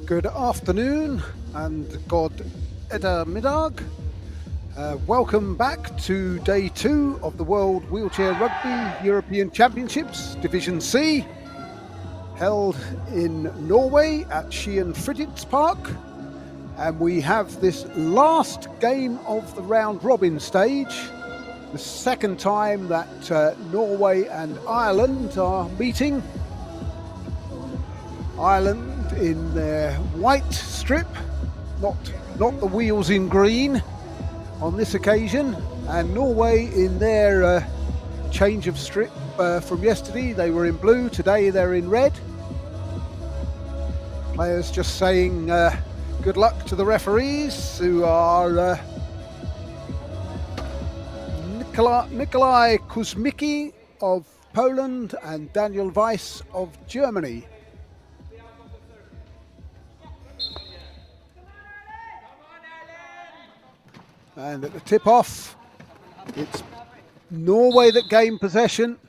Good afternoon and God middag. Welcome back to day 2 of the World Wheelchair Rugby European Championships, Division C, held in Norway at Skien Fridtjof Park. And we have this last game of the round robin stage, the second time that Norway and Ireland are meeting. Ireland in their white strip, not the wheels in green on this occasion, and Norway in their change of strip from yesterday. They were in blue, today they're in red. Players just saying good luck to the referees, who are Nikolai Kuzmicki of Poland and Daniel Weiss of Germany. And at the tip-off, it's Norway that gained possession.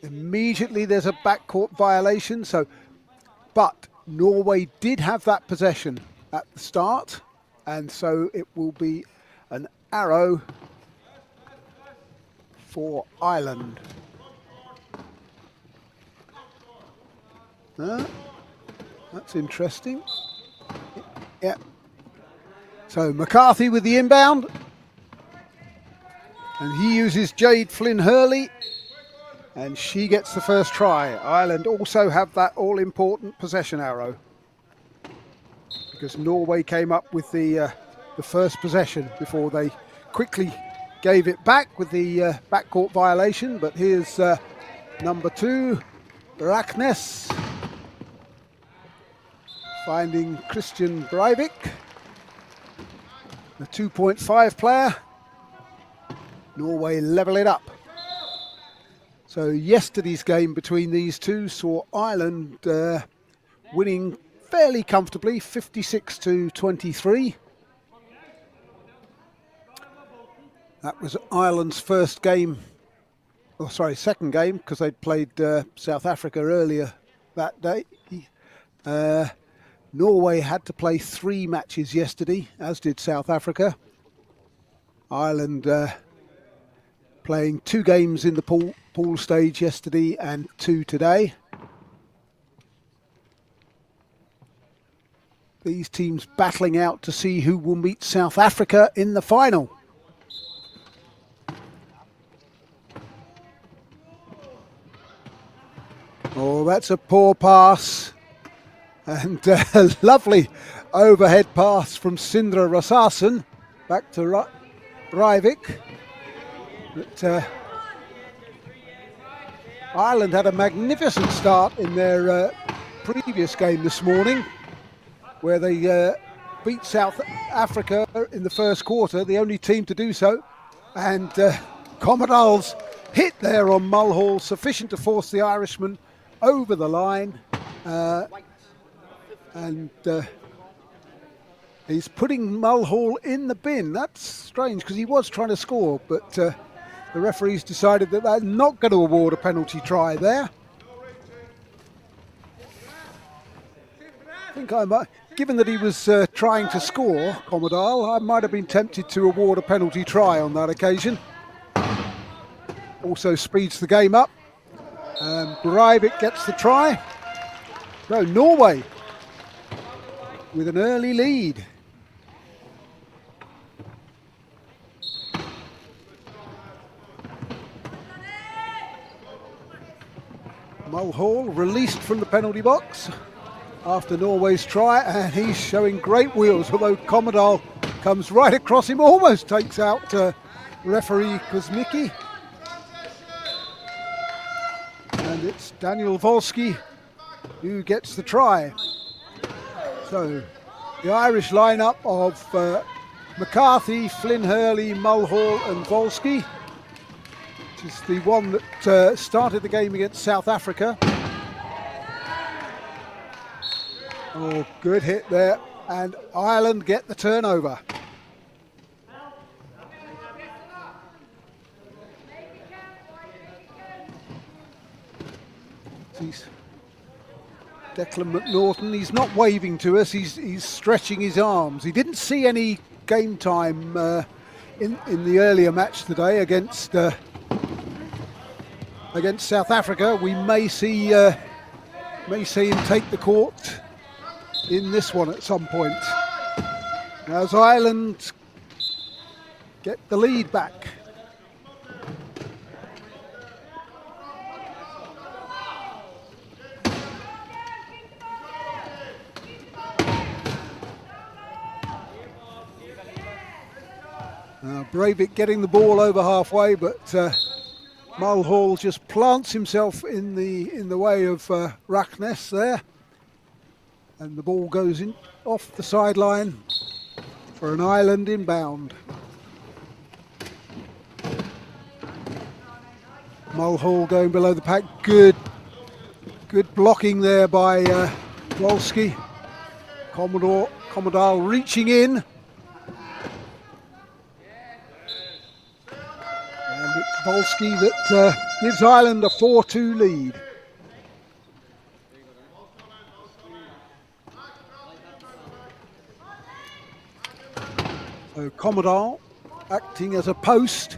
Immediately there's a backcourt violation. But Norway did have that possession at the start, and so it will be an arrow for Ireland. That's interesting. Yeah. So McCarthy with the inbound, and he uses Jade Flynn Hurley, and she gets the first try. Ireland also have that all-important possession arrow, because Norway came up with the first possession before they quickly gave it back with the backcourt violation. But here's number 2, Raknes, finding Christian Breivik, the 2.5 player. Norway level it up. So yesterday's game between these two saw Ireland winning fairly comfortably, 56-23. That was Ireland's second game, because they'd played South Africa earlier that day. Norway had to play 3 matches yesterday, as did South Africa. Ireland playing 2 games in the pool stage yesterday and 2 today. These teams battling out to see who will meet South Africa in the final. Oh, that's a poor pass. And a lovely overhead pass from Sindre Rasassen back to Breivik. But Ireland had a magnificent start in their previous game this morning, where they beat South Africa in the first quarter, the only team to do so. And Commodores hit there on Mulhall, sufficient to force the Irishman over the line. And he's putting Mulhall in the bin. That's strange, because he was trying to score, but the referees decided that they're not going to award a penalty try there. I think I might, given that he was trying to score, Commodore, I might have been tempted to award a penalty try on that occasion. Also speeds the game up. Breivik gets the try. So Norway with an early lead. Mulhall released from the penalty box after Norway's try, and he's showing great wheels, although Commodore comes right across him, almost takes out referee Kuzmicki. And it's Daniel Volsky who gets the try. So the Irish lineup of McCarthy, Flynn Hurley, Mulhall and Volsky, which is the one that started the game against South Africa. Oh, good hit there, and Ireland get the turnover. Declan McNaughton, he's not waving to us, he's stretching his arms. He didn't see any game time in the earlier match today against South Africa. We may see him take the court in this one at some point. As Ireland get the lead back. Breivik getting the ball over halfway, but Mulhall just plants himself in the way of Raknes there, and the ball goes in off the sideline for an Ireland inbound. Mulhall going below the pack. Good blocking there by Wolski. Commodore reaching in. And it's Wolski that gives Ireland a 4-2 lead. So Commodore acting as a post.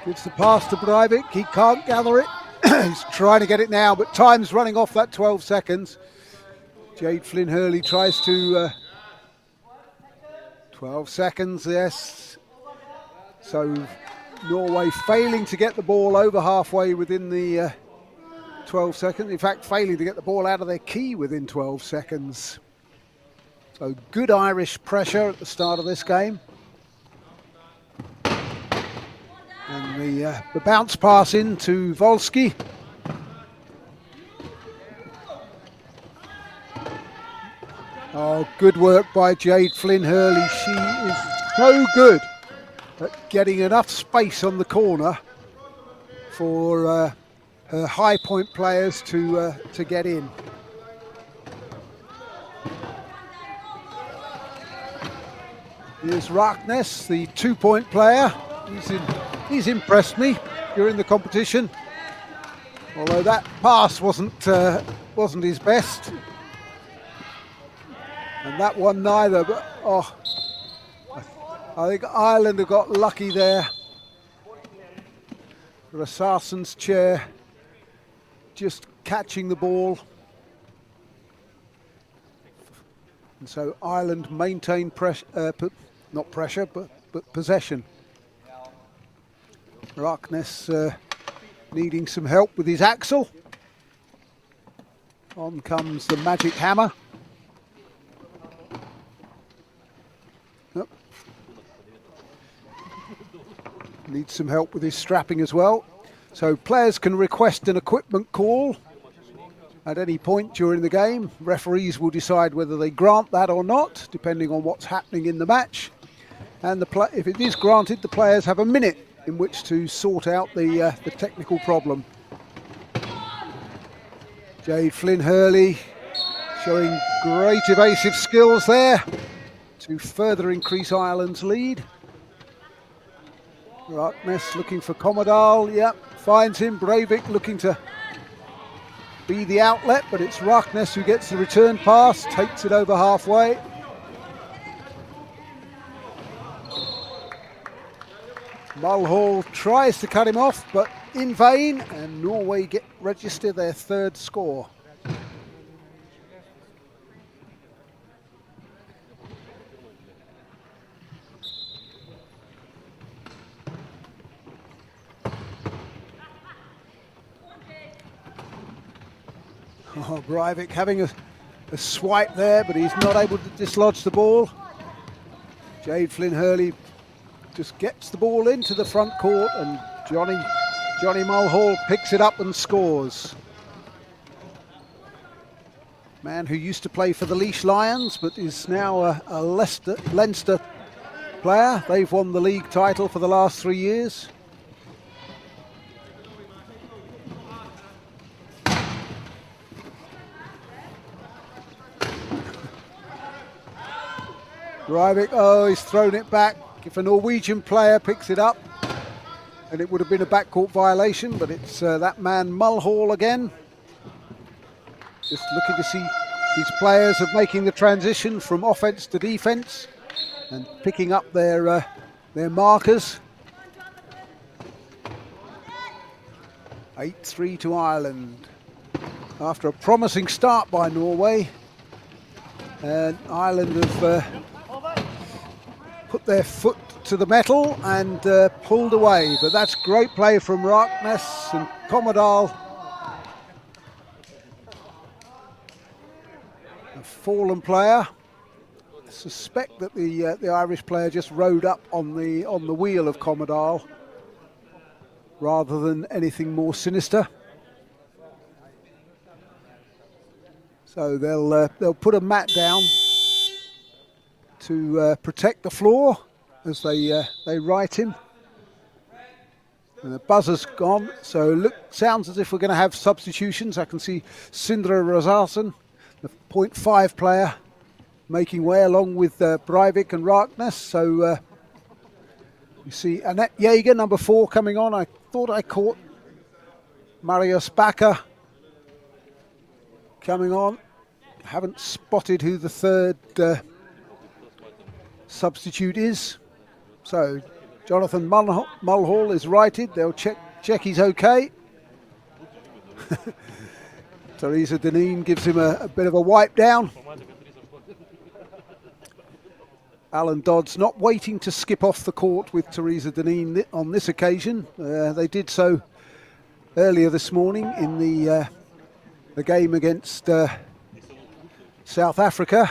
Gives the pass to Breivik. He can't gather it. He's trying to get it now, but time's running off that 12 seconds. Jade Flynn Hurley tries to... 12 seconds, yes. So Norway failing to get the ball over halfway within the 12 seconds. In fact, failing to get the ball out of their key within 12 seconds. So good Irish pressure at the start of this game. And the bounce pass in to Wolski. Oh, good work by Jade Flynn Hurley. She is so good at getting enough space on the corner for her high point players to get in. Here's Raknes, the 2-point player. He's impressed me during the competition, although that pass wasn't his best, and that one neither. But I think Ireland have got lucky there. Rassarsen's chair just catching the ball, and so Ireland maintain pressure, not pressure, but possession. Raknes needing some help with his axle. On comes the magic hammer. Yep. Needs some help with his strapping as well. So players can request an equipment call at any point during the game. Referees will decide whether they grant that or not, depending on what's happening in the match. And if it is granted, the players have a minute in which to sort out the technical problem. Jade Flynn Hurley showing great evasive skills there to further increase Ireland's lead. Raknes looking for Commodore, yep, finds him. Breivik looking to be the outlet, but it's Raknes who gets the return pass, takes it over halfway. Mulhall tries to cut him off, but in vain, and Norway register their third score. Oh, Breivik having a swipe there, but he's not able to dislodge the ball. Jade Flynn Hurley just gets the ball into the front court, and Johnny Mulhall picks it up and scores. Man who used to play for the Laois Lions, but is now a Leinster player. They've won the league title for the last 3 years. Breivik, oh, he's thrown it back. If a Norwegian player picks it up, and it would have been a backcourt violation, but it's that man Mulhall again. Just looking to see these players are making the transition from offence to defence and picking up their markers. 8-3 to Ireland. After a promising start by Norway, and Ireland have put their foot to the metal and pulled away. But that's great play from Raknes and Commodore. A fallen player. I suspect that the Irish player just rode up on the wheel of Commodore rather than anything more sinister. So they'll put a mat down to protect the floor as they right him. And the buzzer's gone, so sounds as if we're going to have substitutions. I can see Sindre Razarsson, the 0.5 player, making way along with Breivik and Raknes. So you see Annette Jaeger, number 4, coming on. I thought I caught Marius Bakker coming on. Haven't spotted who the third substitute is. So Jonathan Mulhall is righted. They'll check he's okay. Teresa Deneen gives him a bit of a wipe down. Alan Dodd's not waiting to skip off the court with Teresa Deneen on this occasion. They did so earlier this morning in the game against South Africa.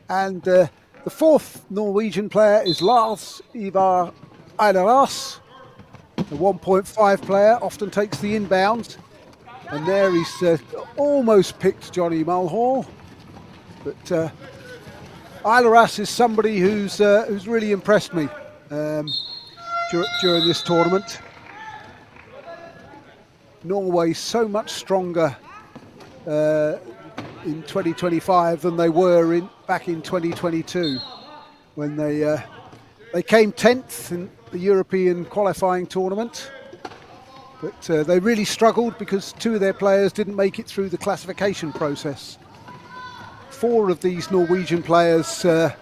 And the 4th Norwegian player is Lars Ivar Eileras. The 1.5 player often takes the inbounds. And there he's almost picked Johnny Mulhall. But Eileras is somebody who's really impressed me during this tournament. Norway so much stronger in 2025 than they were back in 2022 when they came 10th in the European qualifying tournament, but they really struggled because 2 of their players didn't make it through the classification process. 4 of these Norwegian players that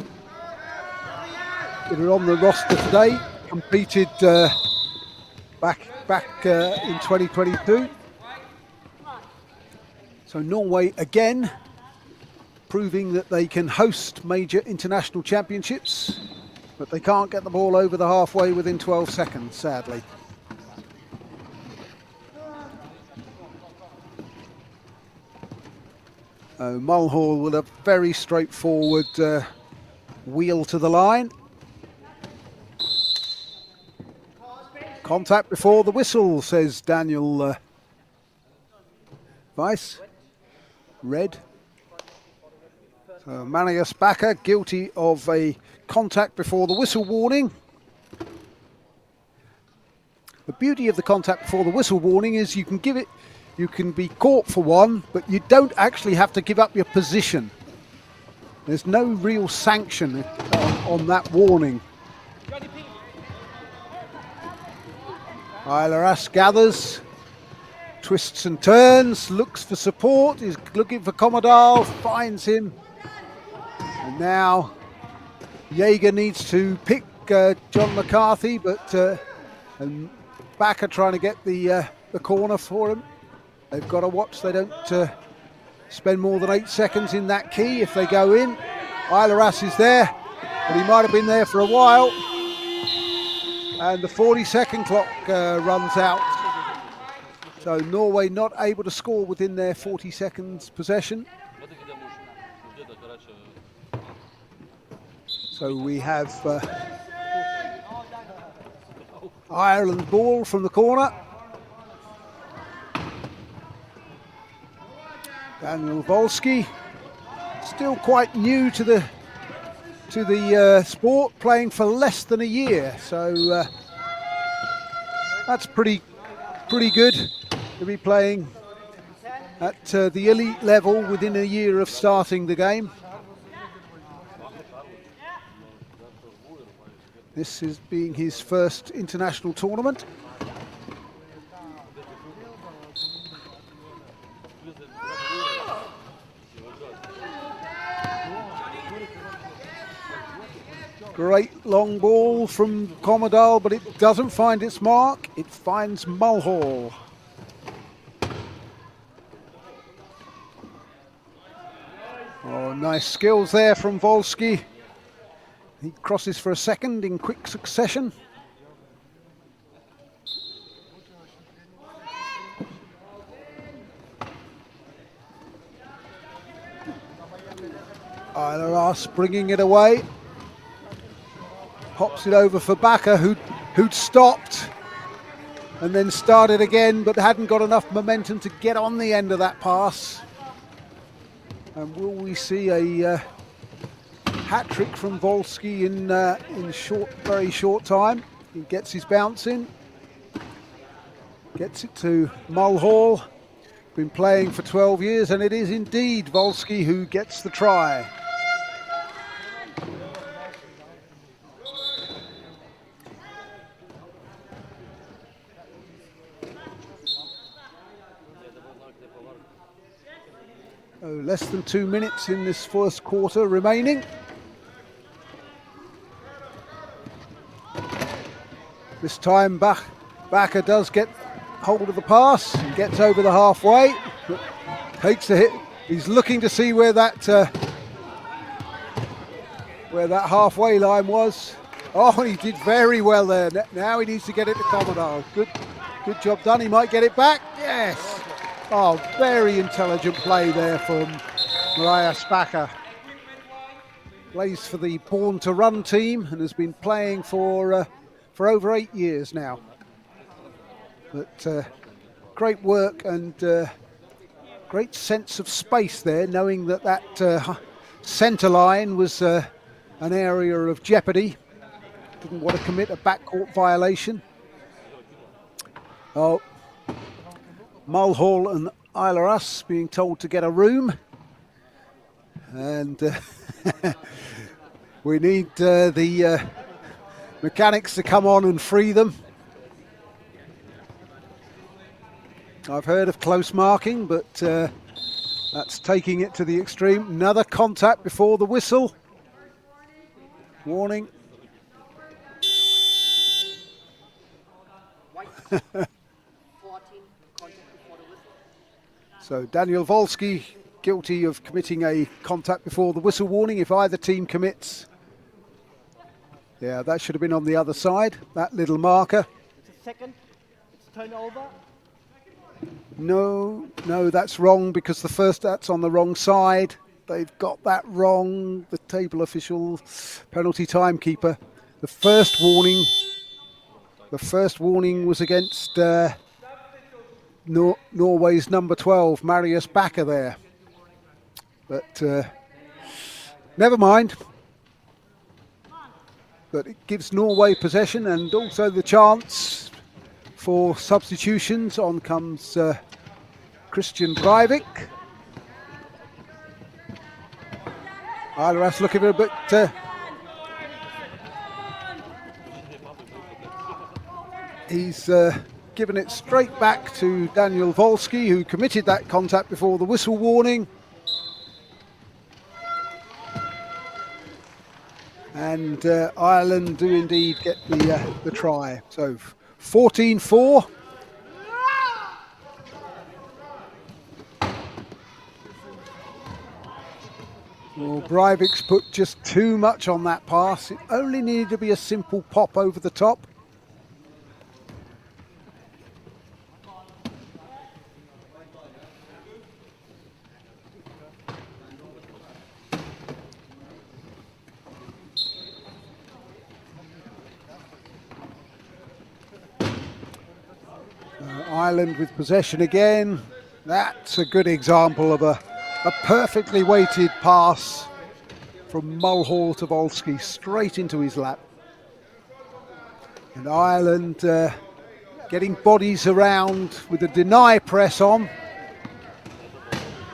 are on the roster today competed back in 2022. So Norway again proving that they can host major international championships, but they can't get the ball over the halfway within 12 seconds, sadly. Mulhall with a very straightforward wheel to the line. Contact before the whistle, says Daniel Weiss. Red. So Marius Bakker guilty of a contact before the whistle warning. The beauty of the contact before the whistle warning is you can be caught for one, but you don't actually have to give up your position. There's no real sanction on that warning. Eileras gathers, twists and turns, looks for support, is looking for Commodore, finds him. And now Jaeger needs to pick John McCarthy, but and Bakker trying to get the corner for him. They've got to watch they don't spend more than 8 seconds in that key if they go in. Eileras is there, but he might have been there for a while. And the 40-second clock runs out. So Norway not able to score within their 40 seconds possession. So we have Ireland ball from the corner. Daniel Volsky, still quite new to the sport, playing for less than a year. So that's pretty good to be playing at the elite level within a year of starting the game. This is being his first international tournament. Great long ball from Commodore, but it doesn't find its mark. It finds Mulhall. Oh, nice skills there from Volsky. He crosses for a second in quick succession. Eileras bringing it away. Hops it over for Bakker, who'd stopped and then started again, but hadn't got enough momentum to get on the end of that pass. And will we see a hat trick from Volsky in very short time? He gets his bounce in, gets it to Mulhall. Been playing for 12 years, and it is indeed Volsky who gets the try. Oh, less than 2 minutes in this first quarter remaining. This time Bakker does get hold of the pass and gets over the halfway, but takes a hit. He's looking to see where that halfway line was. Oh, he did very well there. Now he needs to get it to Commodore. Good job done. He might get it back. Yes. Oh, very intelligent play there from Marius Bakker. Plays for the Born to Run team and has been playing for over 8 years now. But great work and great sense of space there, knowing that centre line was an area of jeopardy. Didn't want to commit a backcourt violation. Oh, Mulhall and Eileras being told to get a room. And we need the mechanics to come on and free them. I've heard of close marking, but that's taking it to the extreme. Another contact before the whistle. Warning. So Daniel Volsky guilty of committing a contact before the whistle warning if either team commits. Yeah, that should have been on the other side, that little marker. It's a second, it's turnover. No, that's wrong because that's on the wrong side. They've got that wrong, the table official, penalty timekeeper. The first warning was against Norway's number 12, Marius Bakker there. But never mind. But it gives Norway possession and also the chance for substitutions. On comes Christian Breivik. Eileras looking a bit... he's given it straight back to Daniel Volsky, who committed that contact before the whistle warning. And Ireland do indeed get the try. So 14-4. Well, Breivik's put just too much on that pass. It only needed to be a simple pop over the top. Ireland with possession again. That's a good example of a perfectly weighted pass from Mulhall to Volsky straight into his lap. And Ireland getting bodies around with a deny press on.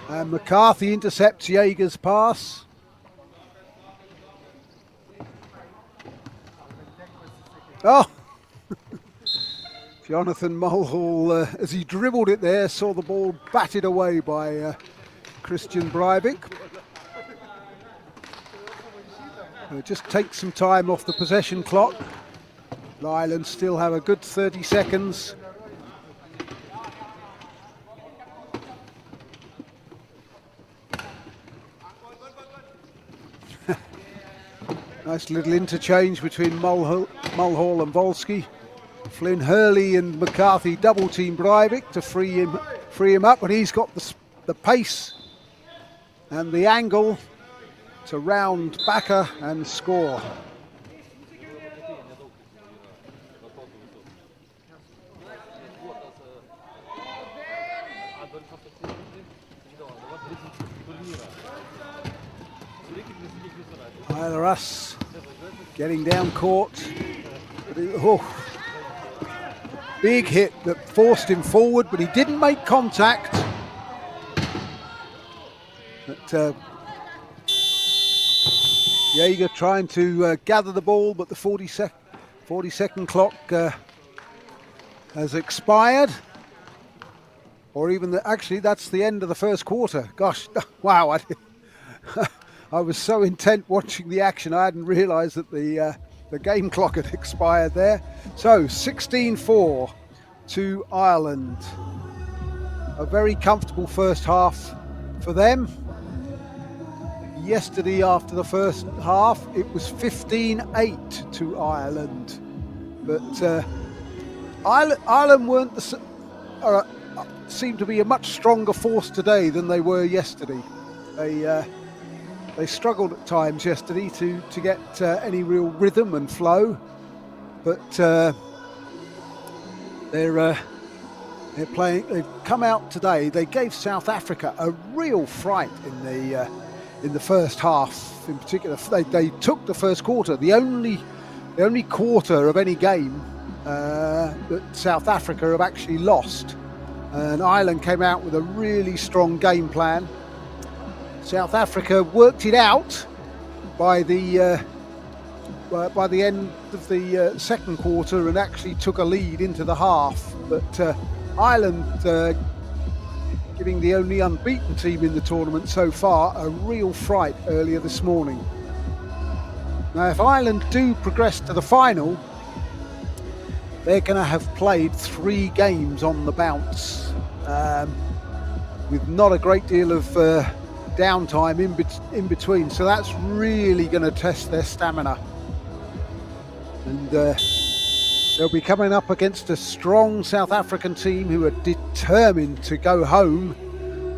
And McCarthy intercepts Jaeger's pass. Oh! Jonathan Mulhall, as he dribbled it there, saw the ball batted away by Christian Breivik. Just take some time off the possession clock. Ireland still have a good 30 seconds. Nice little interchange between Mulhall and Volsky. Flynn Hurley and McCarthy double team Breivik to free him up, but he's got the pace and the angle to round Backer and score. Either us getting down court. Big hit that forced him forward, but he didn't make contact. But Jaeger trying to gather the ball, but the 40-second clock has expired. Or even actually, that's the end of the first quarter. Gosh, wow! I was so intent watching the action, I hadn't realised that the game clock had expired there. So 16-4 to Ireland. A very comfortable first half for them. Yesterday, after the first half, it was 15-8 to Ireland. But Ireland weren't seemed to be a much stronger force today than they were yesterday. They struggled at times yesterday to get any real rhythm and flow, but they're playing. They've come out today. They gave South Africa a real fright in the first half. In particular, they took the first quarter, the only quarter of any game that South Africa have actually lost, and Ireland came out with a really strong game plan. South Africa worked it out by the end of the second quarter and actually took a lead into the half. But Ireland, giving the only unbeaten team in the tournament so far a real fright earlier this morning. Now, if Ireland do progress to the final, they're going to have played 3 games on the bounce, with not a great deal of downtime in between, so that's really going to test their stamina, and they'll be coming up against a strong South African team who are determined to go home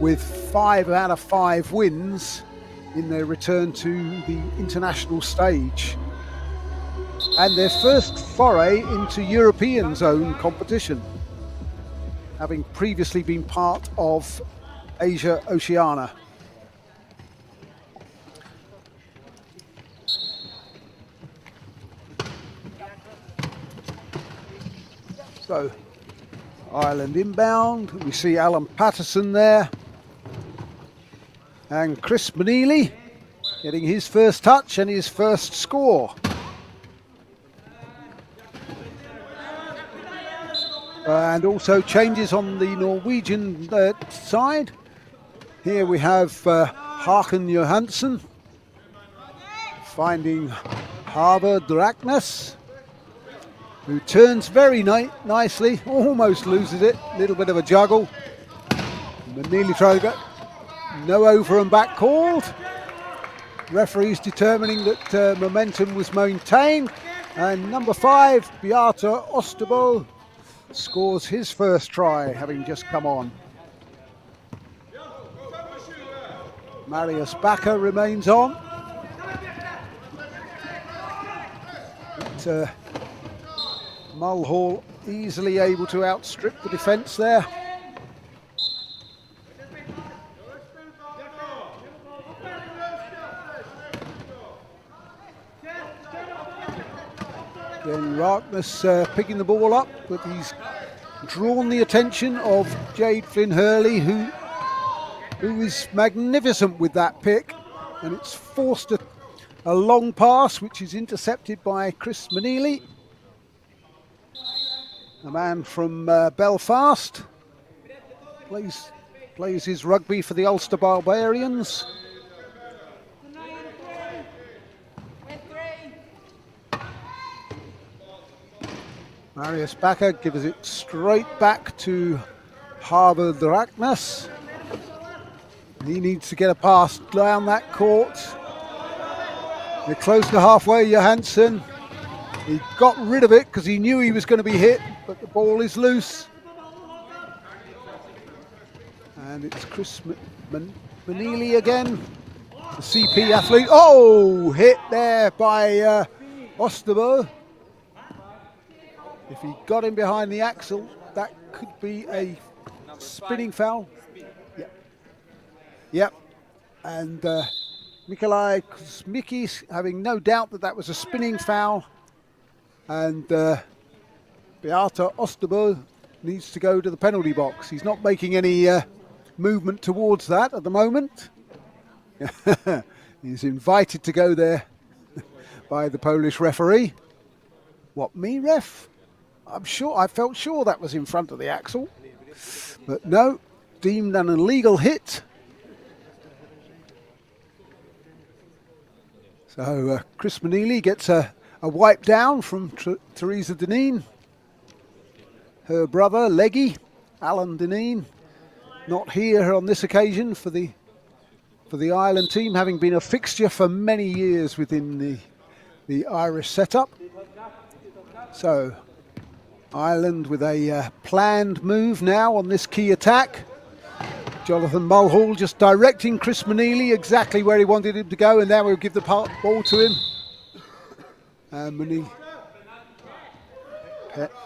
with 5 out of 5 wins in their return to the international stage and their first foray into European zone competition, having previously been part of Asia Oceania. So, Ireland inbound. We see Alan Patterson there. And Chris Maneely getting his first touch and his first score. And also changes on the Norwegian side. Here we have Hakan Johansson finding Harvard Draknes, who turns very nicely, almost loses it, a little bit of a juggle. Nearly trying to go, no over and back called. Referees determining that momentum was maintained, and number 5, Beata Osterbo, scores his first try, having just come on. Marius Backer remains on. But, Mulhall easily able to outstrip the defence there. Then Raknes picking the ball up, but he's drawn the attention of Jade Flynn Hurley, who is magnificent with that pick, and it's forced a long pass, which is intercepted by Chris Maneely, a man from Belfast, plays his rugby for the Ulster Barbarians. Marius Bakker gives it straight back to Harvard Ragnas. He needs to get a pass down that court. They're close to halfway, Johansson. He got rid of it because he knew he was going to be hit, but the ball is loose. And it's Chris Manili again, the CP athlete. Oh, hit there by Osterbo. If he got him behind the axle, that could be a spinning foul. Yep. Yep. And Mikolai Kuzmikis having no doubt that that was a spinning foul. And Beata Osterbo needs to go to the penalty box. He's not making any movement towards that at the moment. He's invited to go there by the Polish referee. What, me, ref? I felt sure that was in front of the axle, but no, deemed an illegal hit. So Chris Manili gets a wipe down from Teresa Deneen. Her brother, Leggy, Alan Deneen, not here on this occasion for the Ireland team, having been a fixture for many years within the Irish setup. So Ireland with a planned move now on this key attack. Jonathan Mulhall just directing Chris Manili exactly where he wanted him to go, and now we'll give the ball to him. And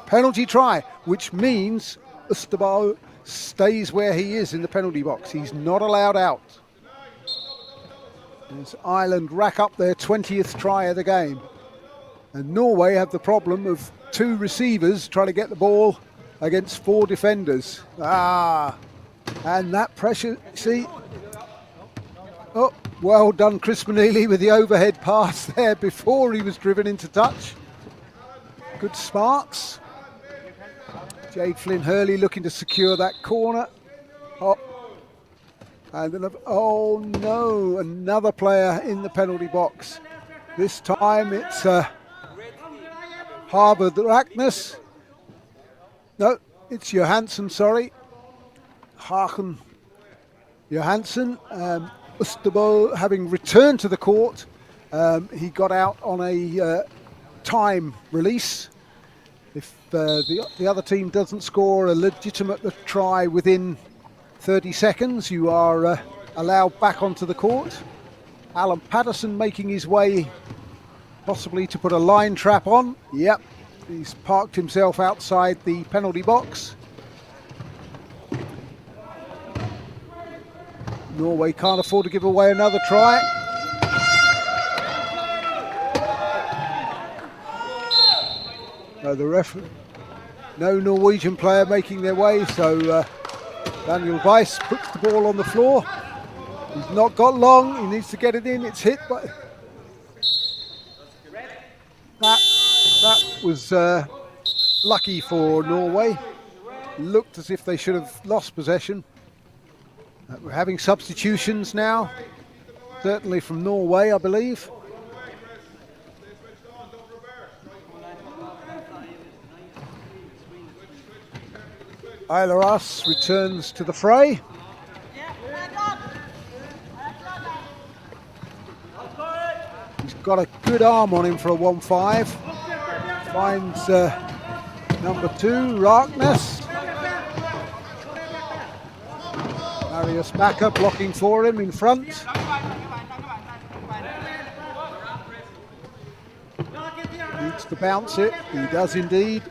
penalty try, which means Osterbo stays where he is in the penalty box. He's not allowed out. As Ireland rack up their 20th try of the game. And Norway have the problem of 2 receivers trying to get the ball against 4 defenders. And that pressure, see. Oh, well done Chris Manili with the overhead pass there before he was driven into touch. Good smarts. Jade Flynn Hurley looking to secure that corner. Oh, and then, oh no, another player in the penalty box. This time it's Harvard Ragnas. No, it's Johansson, sorry. Haken Johansson. Osterbo having returned to the court. He got out on a time release. If the other team doesn't score a legitimate try within 30 seconds, you are allowed back onto the court. Alan Patterson making his way possibly to put a line trap on. Yep, he's parked himself outside the penalty box. Norway can't afford to give away another try. No, the referee, no Norwegian player making their way, so Daniel Weiss puts the ball on the floor. He's not got long, he needs to get it in, it's hit, but that was lucky for Norway. Looked as if they should have lost possession. We're having substitutions now, certainly from Norway, I believe. Aileras returns to the fray. He's got a good arm on him for a 1-5. Finds number 2, Ragnas. Marius Bakker blocking for him in front. Needs to bounce it. He does indeed.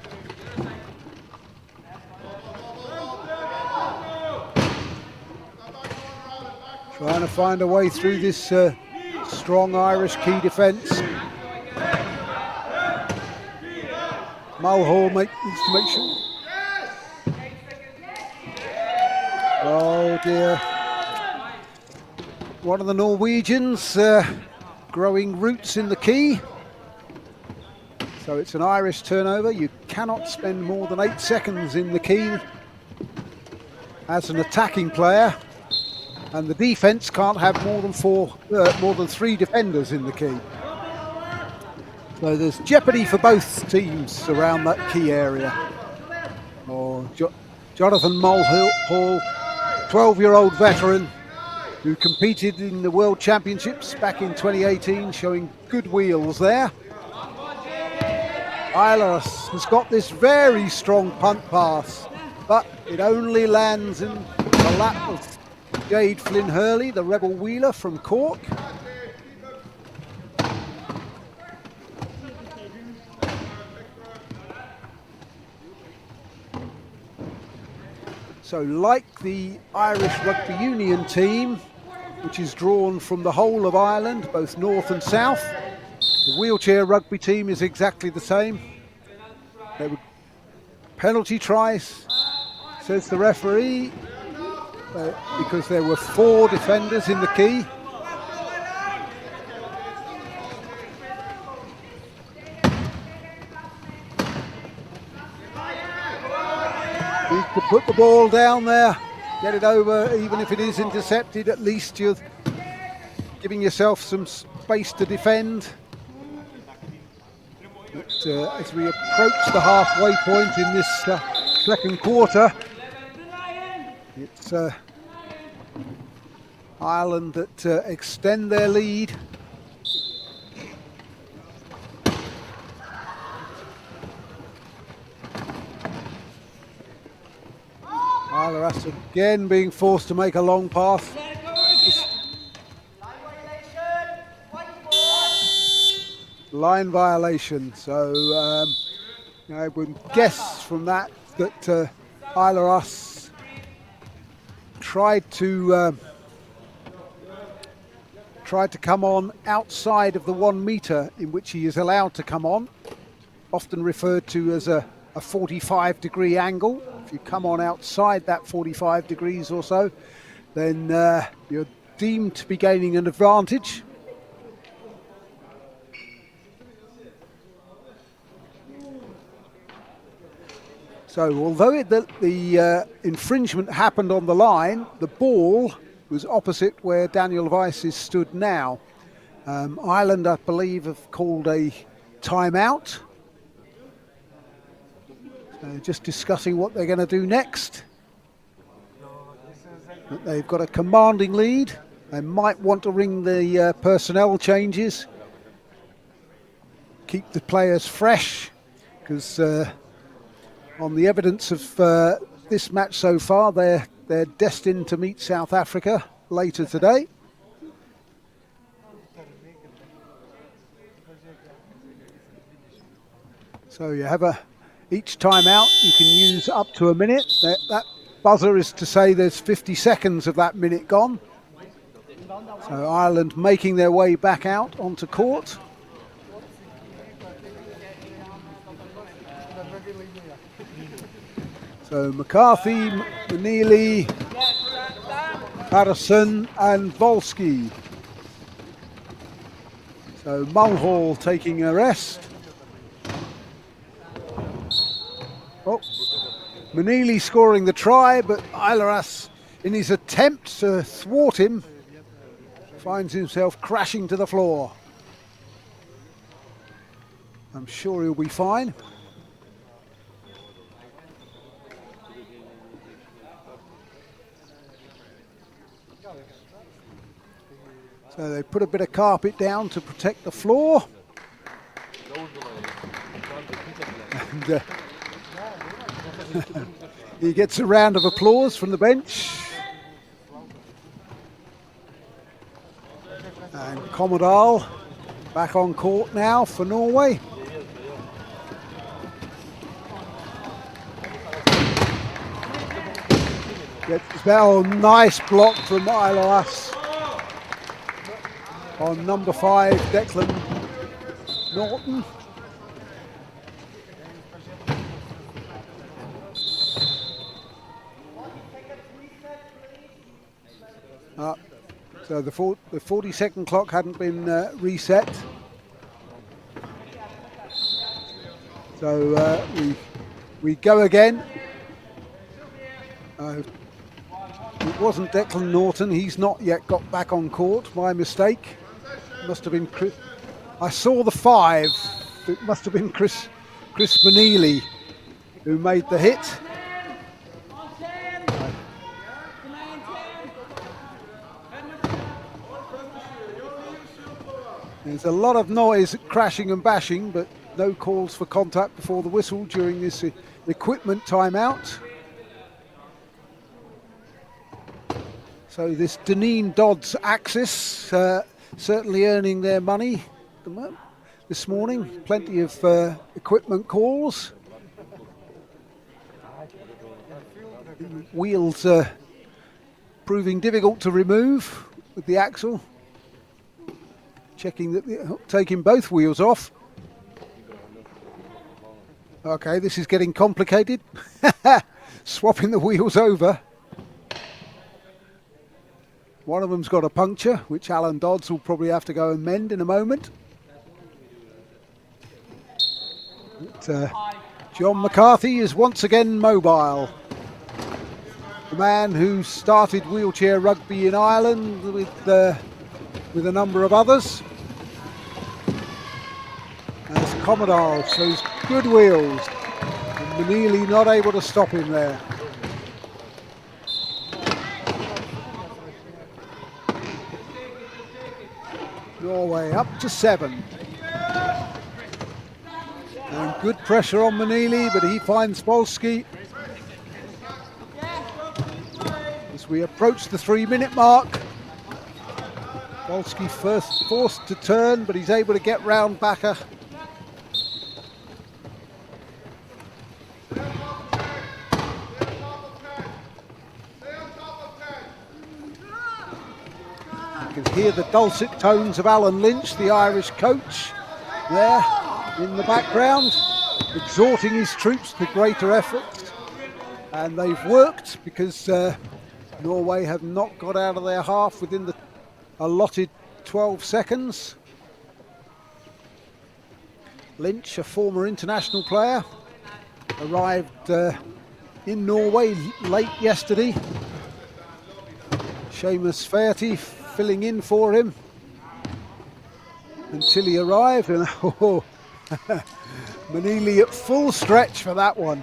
Trying to find a way through this strong Irish key defence. Mulhall needs to make sure. Oh dear. One of the Norwegians growing roots in the key. So it's an Irish turnover. You cannot spend more than 8 seconds in the key as an attacking player. And the defence can't have more than 3 defenders in the key. So there's jeopardy for both teams around that key area. Jonathan Mulhall, 12-year-old veteran who competed in the World Championships back in 2018, showing good wheels there. Eilers has got this very strong punt pass, but it only lands in the lap of Jade Flynn Hurley, the rebel wheeler from Cork. So like the Irish Rugby Union team, which is drawn from the whole of Ireland, both north and south, the wheelchair rugby team is exactly the same. There were penalty tries, says the referee, because there were 4 defenders in the key. You could put the ball down there, get it over, even if it is intercepted, at least you're giving yourself some space to defend. But, as we approach the halfway point in this second quarter, it's Ireland that extend their lead. Eilers again being forced to make a long pass. Line violation. So I would guess from that Eilers tried to come on outside of the 1 metre in which he is allowed to come on, often referred to as a 45-degree angle. If you come on outside that 45 degrees or so, then you're deemed to be gaining an advantage. So although the infringement happened on the line, the ball was opposite where Daniel Weiss is stood now. Ireland, I believe, have called a timeout. Just discussing what they're going to do next. But they've got a commanding lead. They might want to ring the personnel changes, keep the players fresh, because on the evidence of this match so far, they're destined to meet South Africa later today. So you have each time out you can use up to a minute. That buzzer is to say there's 50 seconds of that minute gone. So Ireland making their way back out onto court. So McCarthy, Manili, Patterson and Volsky. So Mulhall taking a rest. Oh, Manili scoring the try, but Eilers, in his attempt to thwart him, finds himself crashing to the floor. I'm sure he'll be fine. So they put a bit of carpet down to protect the floor. And he gets a round of applause from the bench. And Commodore back on court now for Norway. Nice block from Eilers on number 5, Declan Norton. So the 40-second clock hadn't been reset. So we go again. It wasn't Declan Norton. He's not yet got back on court. My mistake. Must have been. I saw the 5 It must have been Chris Manili who made the hit. There's a lot of noise, crashing and bashing, but no calls for contact before the whistle during this equipment timeout. So this Deneen Dodds Axis certainly earning their money this morning. Plenty of equipment calls. Wheels proving difficult to remove with the axle. Checking that, taking both wheels off. Okay, this is getting complicated. Swapping the wheels over. One of them's got a puncture, which Alan Dodds will probably have to go and mend in a moment. But, John McCarthy is once again mobile. The man who started wheelchair rugby in Ireland with a number of others. As Commodore shows good wheels, and Manili not able to stop him there. Norway up to 7. And good pressure on Manili, but he finds Volsky. As we approach the 3-minute mark, Volsky first forced to turn, but he's able to get round Backer. You can hear the dulcet tones of Alan Lynch, the Irish coach, there in the background, exhorting his troops to greater efforts. And they've worked because Norway have not got out of their half within the allotted 12 seconds. Lynch, a former international player, arrived in Norway late yesterday. Seamus Faherty filling in for him until he arrived, and Manili at full stretch for that one.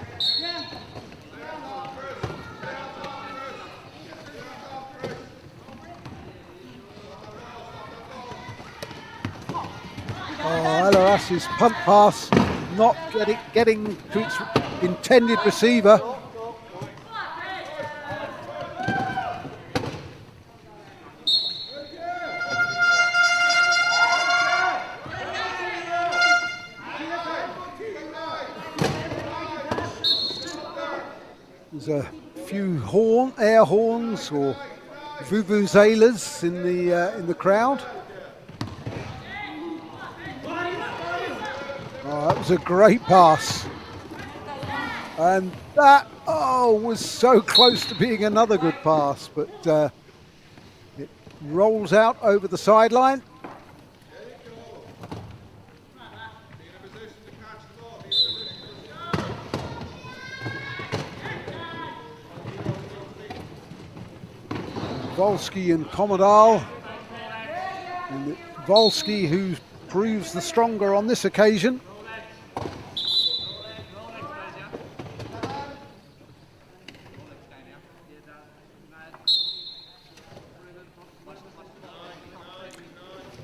Alaras's punt pass not getting to its intended receiver. There's a few air horns or vuvuzelas in the crowd. Oh, that was a great pass, and that was so close to being another good pass, but it rolls out over the sideline. Volsky and Commodore, and Volsky who proves the stronger on this occasion.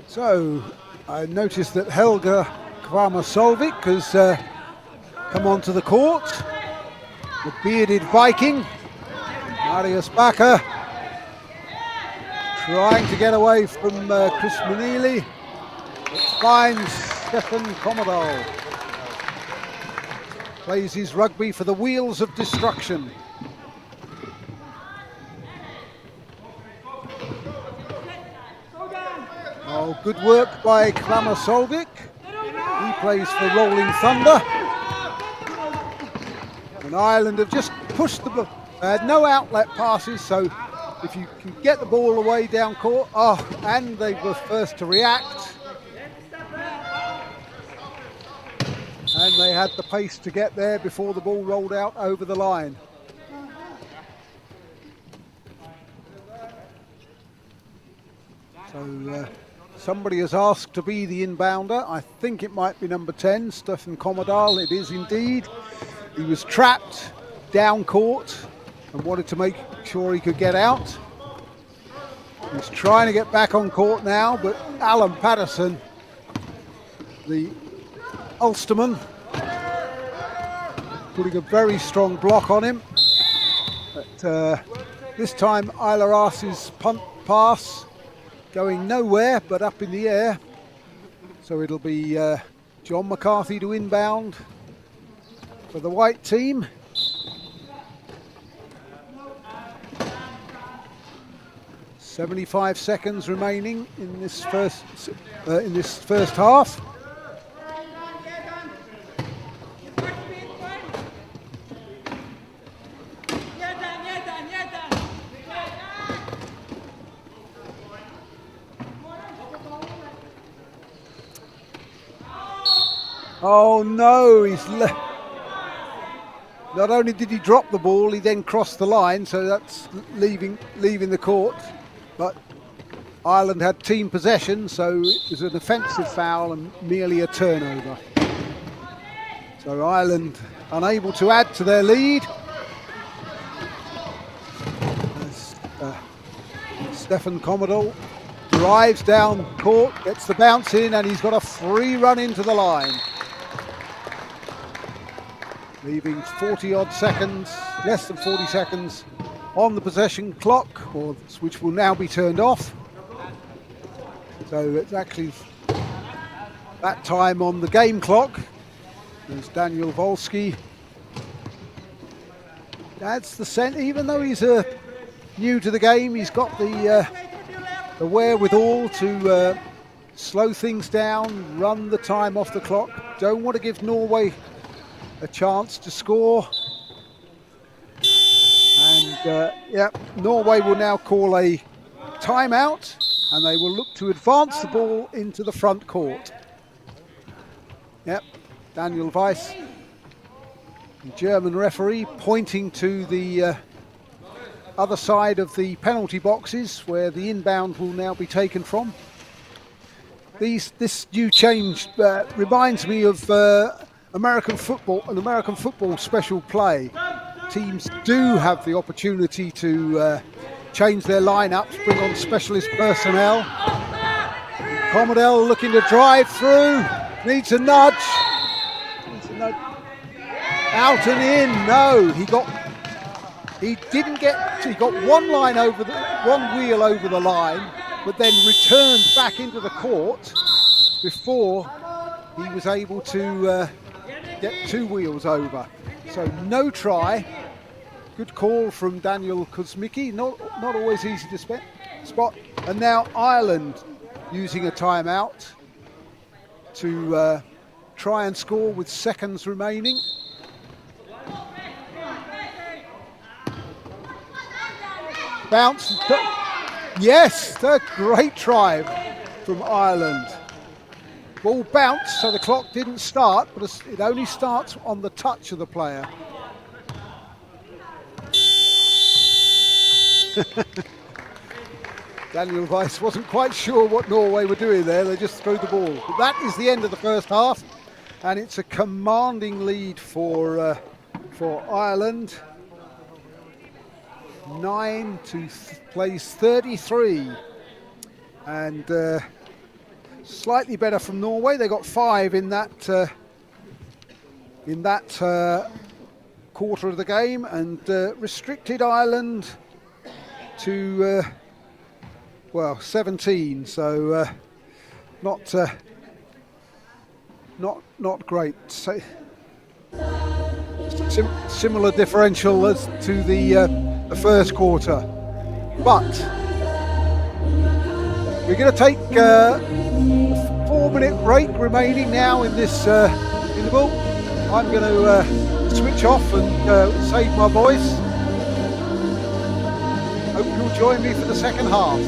So I noticed that Helga Kvama-Solvik has come onto the court. The bearded Viking, Marius Backer, trying to get away from Chris Manili. It finds Stefan Commodore. Plays his rugby for the wheels of destruction. Oh, good work by Kvama-Solvik. He plays for Rolling Thunder. And Ireland have just pushed the ball. They had no outlet passes, so if you can get the ball away down court, and they were first to react. And they had the pace to get there before the ball rolled out over the line. So Somebody has asked to be the inbounder. I think it might be number 10, Stefan Komodal. It is indeed. He was trapped down court and wanted to make sure he could get out. He's trying to get back on court now, but Alan Patterson, the Ulsterman, putting a very strong block on him. But this time Isla Arce's punt pass going nowhere but up in the air. So it'll be John McCarthy to inbound for the white team. "75 seconds remaining in this first half. Oh no, not only did he drop the ball, he then crossed the line, so that's leaving the court. But Ireland had team possession, so it was an offensive foul and merely a turnover. So Ireland unable to add to their lead. As Stefan Komodal drives down court, gets the bounce in, and he's got a free run into the line. Leaving 40-odd seconds, less than 40 seconds on the possession clock, which will now be turned off. So it's actually that time on the game clock. There's Daniel Volsky. That's the scent. Even though he's new to the game, he's got the wherewithal to slow things down, run the time off the clock. Don't want to give Norway a chance to score. And Norway will now call a timeout, and they will look to advance the ball into the front court. Yep, Daniel Weiss, the German referee, pointing to the other side of the penalty boxes where the inbound will now be taken from. This new change reminds me of American football special play. Teams do have the opportunity to change their lineups, bring on specialist personnel. Komodal looking to drive through, needs a nudge. Out and in. No, he got one wheel over the line, but then returned back into the court before he was able to get two wheels over. So no try. Good call from Daniel Kuzmicki. Not always easy to spot. And now Ireland using a timeout to try and score with seconds remaining. Bounce. Yes, a great try from Ireland. Ball bounced, so the clock didn't start, but it only starts on the touch of the player. Daniel Weiss wasn't quite sure what Norway were doing there. They just threw the ball. But that is the end of the first half, and it's a commanding lead for Ireland. 9 to place 33, and slightly better from Norway. They got 5 in that quarter of the game, and restricted Ireland to 17. So not great. So, similar differential as to the first quarter, but we're going to take a 4-minute break remaining now in this interval. I'm going to switch off and save my voice. Hope you'll join me for the second half.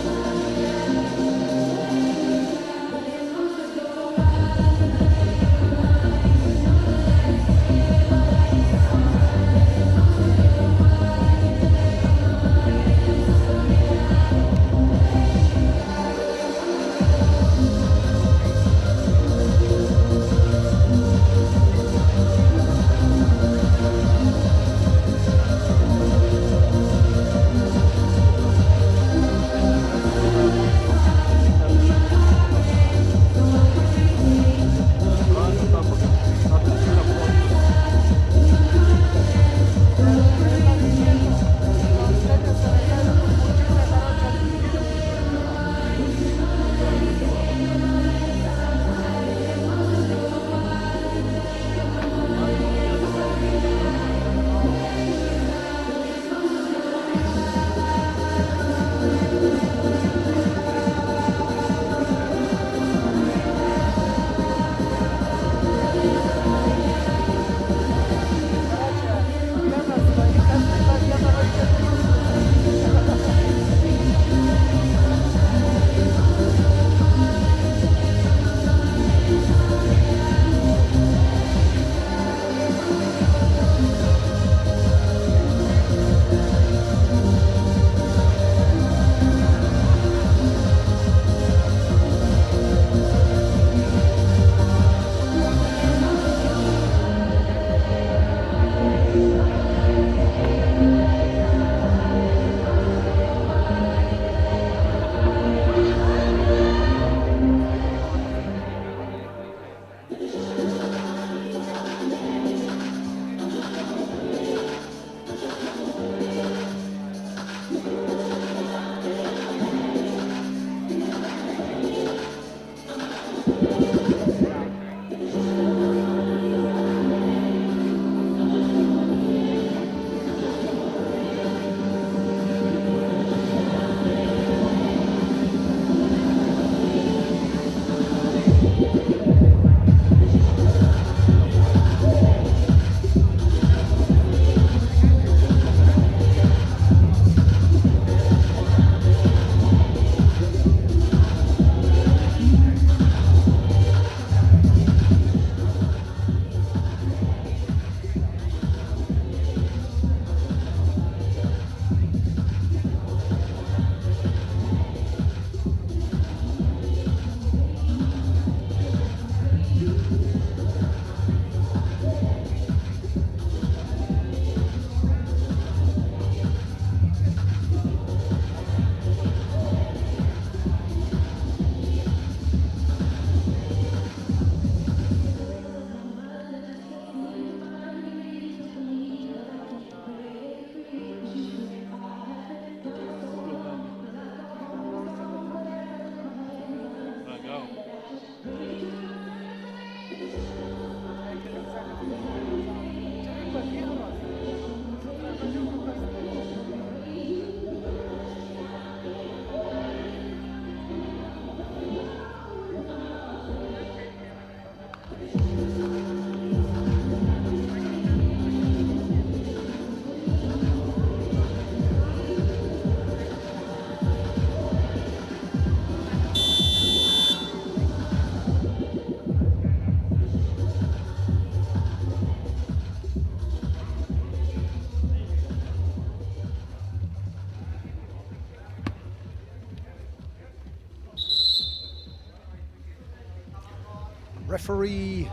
Referee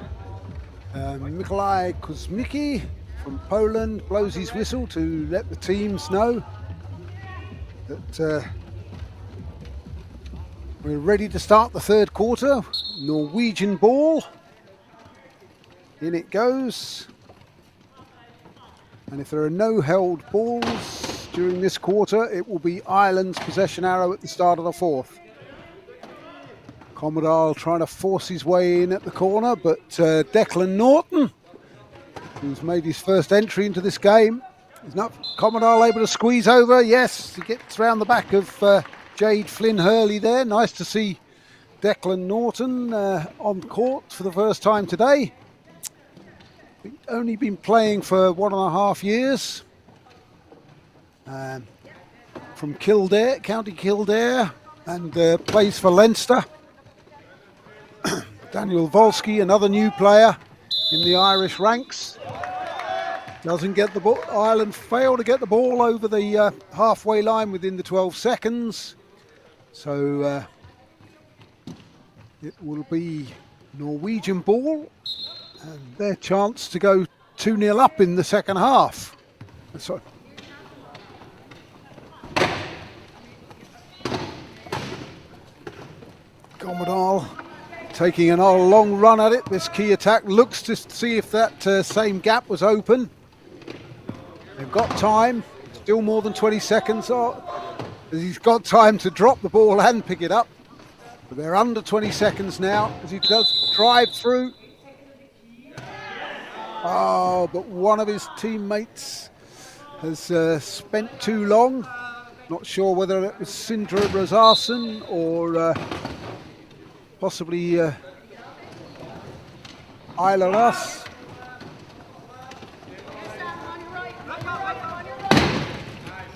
Mikołaj Kuzmicki from Poland blows his whistle to let the teams know that we're ready to start the third quarter. Norwegian ball. In it goes. And if there are no held balls during this quarter, it will be Ireland's possession arrow at the start of the fourth. Commodore trying to force his way in at the corner, but Declan Norton, who's made his first entry into this game, is not Commodore able to squeeze over. Yes, he gets round the back of Jade Flynn Hurley there. Nice to see Declan Norton on court for the first time today. He's only been playing for 1.5 years. From Kildare, County Kildare, and plays for Leinster. Daniel Volsky, another new player in the Irish ranks. Doesn't get the ball. Ireland fail to get the ball over the halfway line within the 12 seconds. So it will be Norwegian ball and their chance to go 2-0 up in the second half. So, Commodore taking a long run at it. This key attack looks to see if that same gap was open. They've got time, still more than 20 seconds. He's got time to drop the ball and pick it up. But they're under 20 seconds now as he does drive through. Oh, but one of his teammates has spent too long. Not sure whether it was Sindre Razarsson or possibly Isla Russ.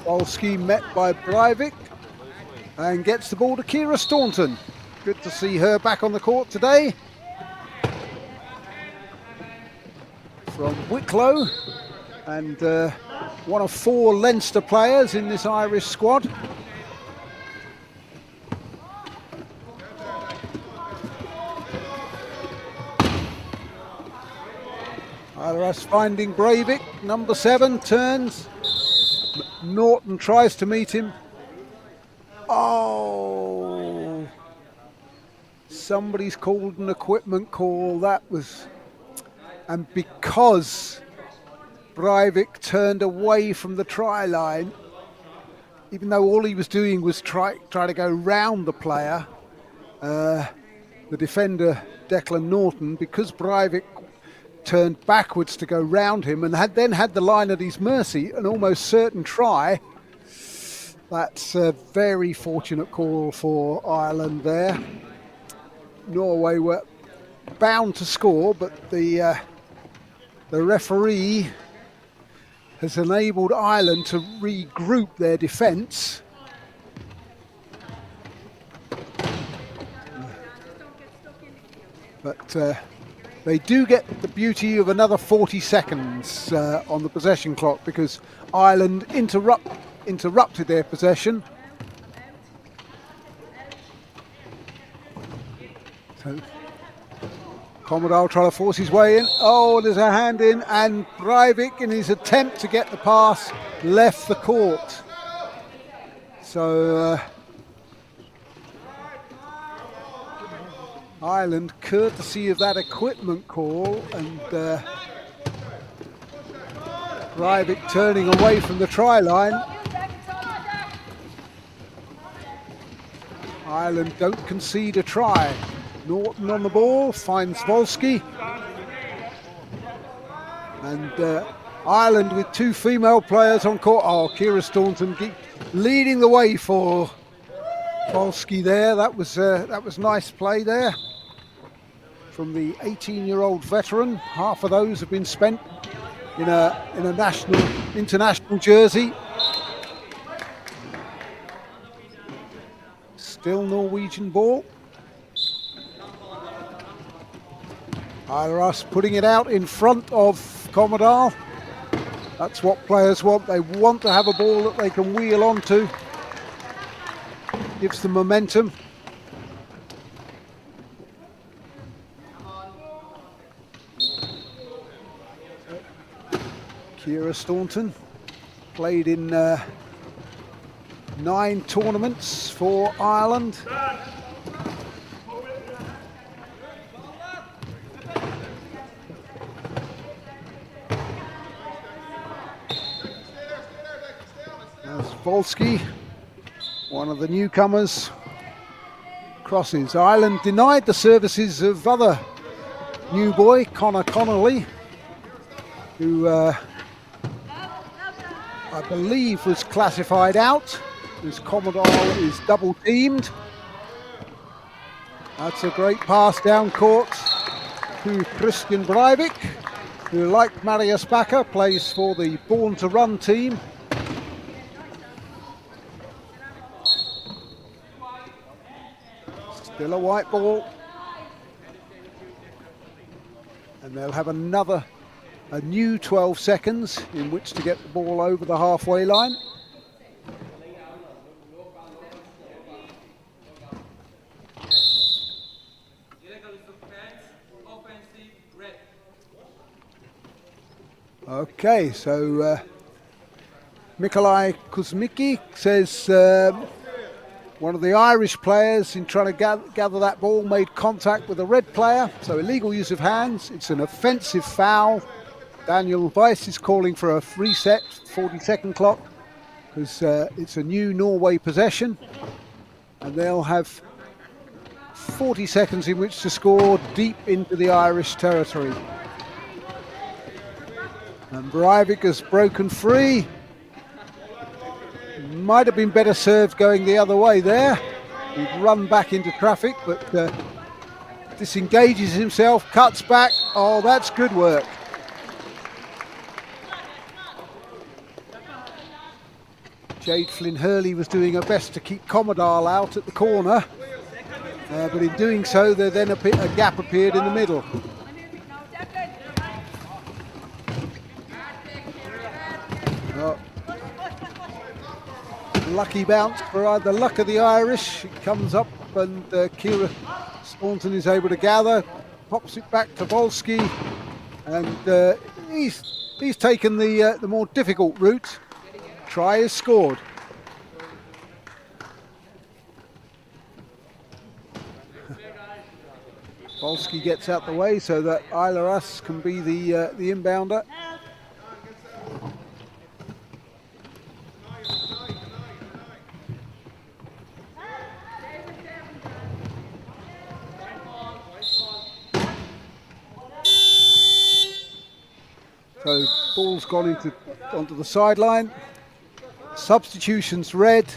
Volsky met by Breivik and gets the ball to Ciara Staunton. Good to see her back on the court today. From Wicklow, and one of 4 Leinster players in this Irish squad. Iras finding Breivik, number 7, turns. Norton tries to meet him. Oh, somebody's called an equipment call. That was, and because Breivik turned away from the try line, even though all he was doing was try to go round the player, the defender Declan Norton, because Breivik turned backwards to go round him and then had the line at his mercy, an almost certain try. That's a very fortunate call for Ireland there. Norway were bound to score, but the referee has enabled Ireland to regroup their defence. But they do get the beauty of another 40 seconds on the possession clock, because Ireland interrupted their possession. So Commodore trying to force his way in. Oh, there's a hand in, and Breivik, in his attempt to get the pass, left the court. So Ireland, courtesy of that equipment call, and Breivik turning away from the try line. Ireland don't concede a try. Norton on the ball, finds Volsky. And Ireland with 2 female players on court. Oh, Ciara Staunton leading the way for Volsky there. That was nice play there from the 18-year-old veteran. Half of those have been spent in a international jersey. Still Norwegian ball. Iras putting it out in front of Commodore. That's what players want. They want to have a ball that they can wheel onto. Gives them momentum. Ciara Staunton. Played in 9 tournaments for Ireland. There's Volsky, one of the newcomers, crosses. Ireland denied the services of other new boy, Conor Connolly, who I believe was classified out, as Commodore is double teamed. That's a great pass down court to Christian Breivik, who, like Marius Bakker, plays for the Born to Run team. Still a white ball. And they'll have a new 12 seconds in which to get the ball over the halfway line. Okay, so Mikolai Kuzmicki says one of the Irish players, in trying to gather that ball, made contact with a red player, so illegal use of hands. It's an offensive foul. Daniel Weiss is calling for a reset, 40-second clock, because it's a new Norway possession, and they'll have 40 seconds in which to score deep into the Irish territory. And Breivik has broken free. Might have been better served going the other way there. He'd run back into traffic, but disengages himself, cuts back. Oh, that's good work. Jade Flynn Hurley was doing her best to keep Commodore out at the corner, but in doing so, then a gap appeared in the middle. Oh. Lucky bounce for the luck of the Irish. It comes up and Ciara Staunton is able to gather, pops it back to Volsky, and he's taken the more difficult route. Try is scored. Volsky gets out the way so that Aileras can be the inbounder. So ball's gone onto the sideline. Substitutions red.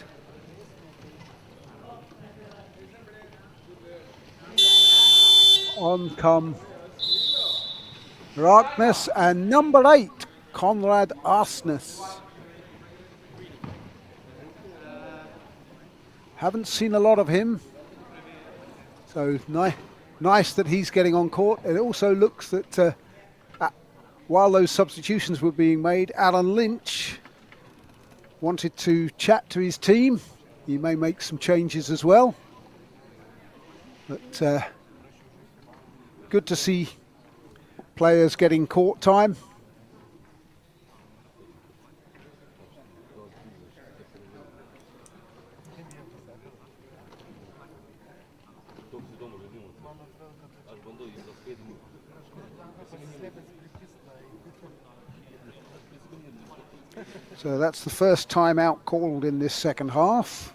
On come Raknes and number 8, Conrad Arsnes. Haven't seen a lot of him. So nice that he's getting on court. It also looks that while those substitutions were being made, Alan Lynch wanted to chat to his team. He may make some changes as well. But good to see players getting court time. So that's the first timeout called in this second half.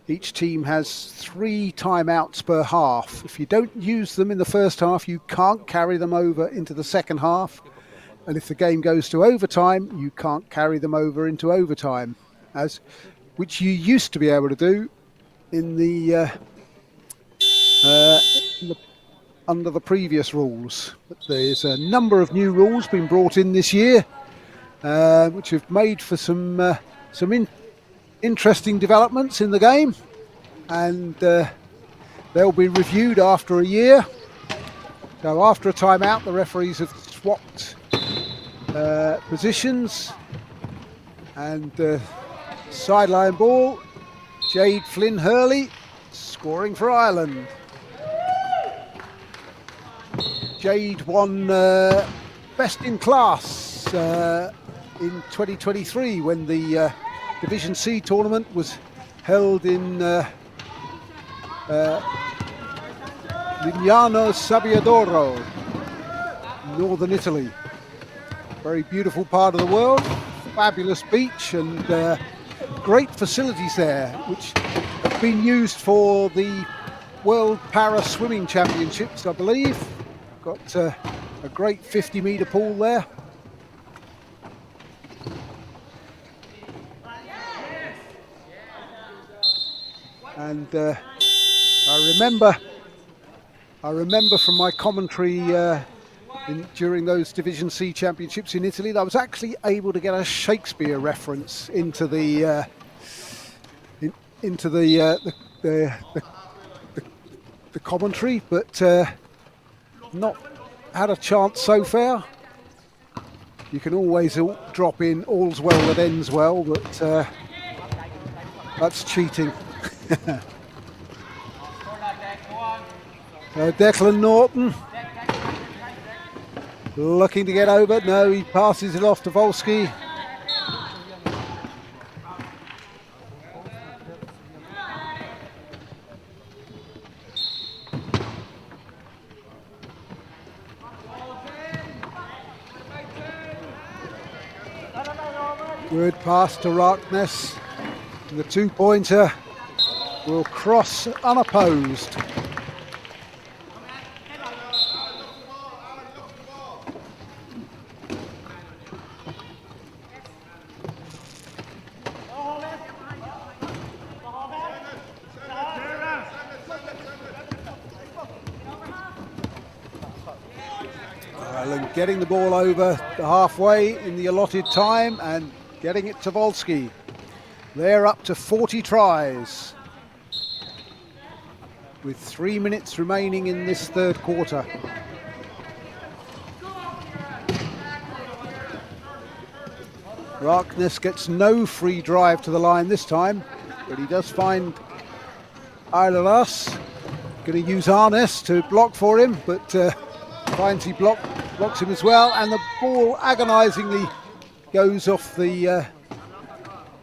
Each team has 3 timeouts per half. If you don't use them in the first half, you can't carry them over into the second half. And if the game goes to overtime, you can't carry them over into overtime, which you used to be able to do under the previous rules. But there's a number of new rules being brought in this year, which have made for some interesting developments in the game, and they'll be reviewed after a year. So after a timeout, the referees have swapped positions, and sideline ball, Jade Flynn Hurley scoring for Ireland. Jade won best in class in 2023 when the Division C tournament was held in Lignano Sabbiadoro, northern Italy. Very beautiful part of the world, fabulous beach and great facilities there, which have been used for the World Para Swimming Championships, I believe. Got a great 50-metre pool there. And I remember from my commentary during those Division C championships in Italy that I was actually able to get a Shakespeare reference into the commentary, but not had a chance so far. You can always drop in "all's well that ends well," but that's cheating. Declan Norton looking to get over. No, he passes it off to Volsky. Good pass to Raknes. The two-pointer will cross unopposed. Ireland getting the ball over the halfway in the allotted time and getting it to Volsky. They're up to 40 tries with 3 minutes remaining in this third quarter. Raknes gets no free drive to the line this time, but he does find Aileras. Going to use Arnes to block for him, but finds he blocks him as well, and the ball agonisingly goes off the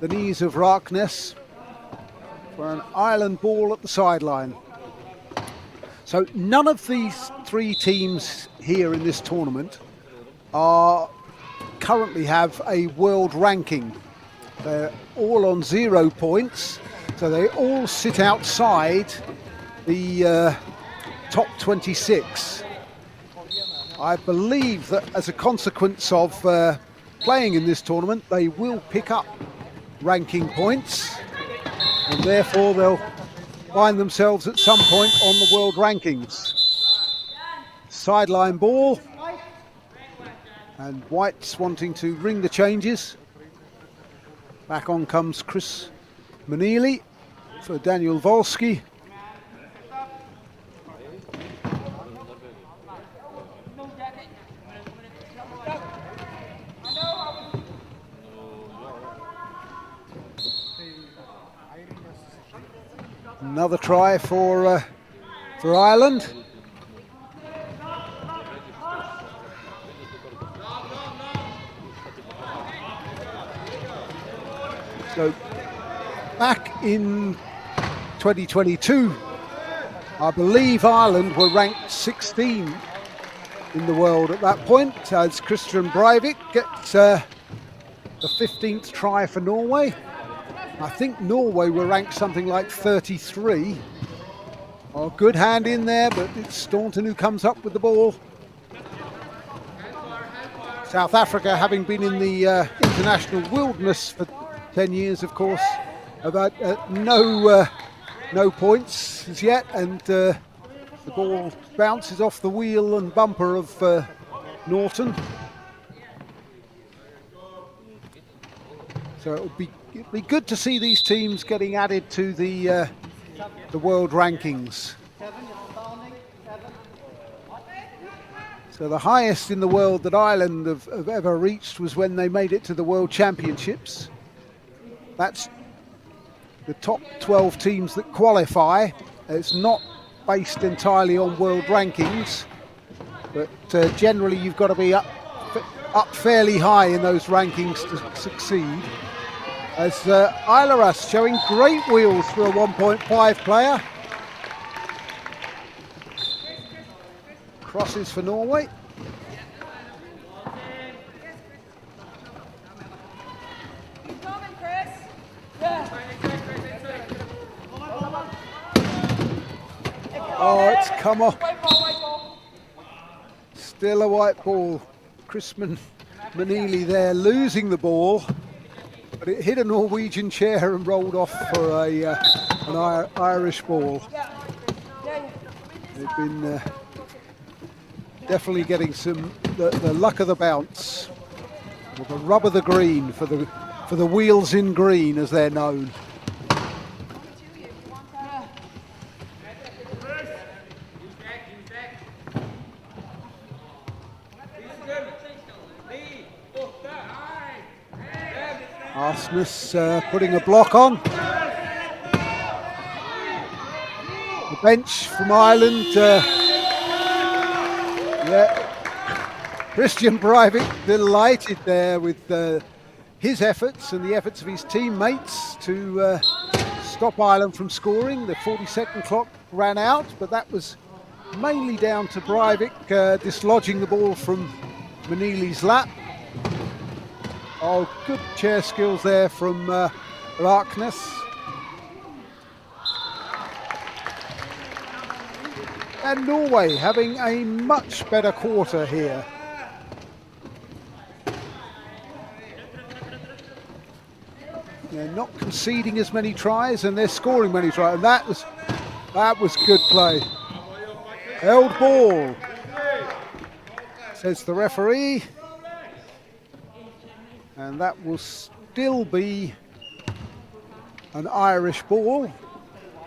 knees of Raknes for an Ireland ball at the sideline. So none of these three teams here in this tournament currently have a world ranking. They're all on 0 points, so they all sit outside the top 26. I believe that as a consequence of playing in this tournament, they will pick up ranking points, and therefore they'll find themselves at some point on the world rankings. Sideline ball, and White's wanting to ring the changes. Back on comes Chris Manili for Daniel Volsky. Another try for Ireland. So back in 2022, I believe Ireland were ranked 16 in the world at that point, as Christian Breivik gets the 15th try for Norway. I think Norway were ranked something like 33. Oh, good hand in there, but it's Staunton who comes up with the ball. South Africa, having been in the international wilderness for 10 years, of course, about no points as yet, and the ball bounces off the wheel and bumper of Norton. So it'll be good to see these teams getting added to the world rankings. So the highest in the world that Ireland have ever reached was when they made it to the World Championships. That's the top 12 teams that qualify. It's not based entirely on world rankings, but generally you've got to be up up fairly high in those rankings to succeed. As Eileras showing great wheels for a 1.5 player. Crosses for Norway. Oh, it's come off. Still a white ball. Chris Manili there losing the ball, but it hit a Norwegian chair and rolled off for an Irish ball. They've been definitely getting the luck of the bounce, or the rub of the green for the wheels in green, as they're known. Arsness putting a block on. The bench from Ireland. Christian Breivik delighted there with his efforts and the efforts of his teammates to stop Ireland from scoring. The 40-second clock ran out, but that was mainly down to Breivik dislodging the ball from Manili's lap. Oh, good chair skills there from Larkness. And Norway having a much better quarter here. They're not conceding as many tries and they're scoring many tries. And that was good play. Held ball, says the referee. And that will still be an Irish ball,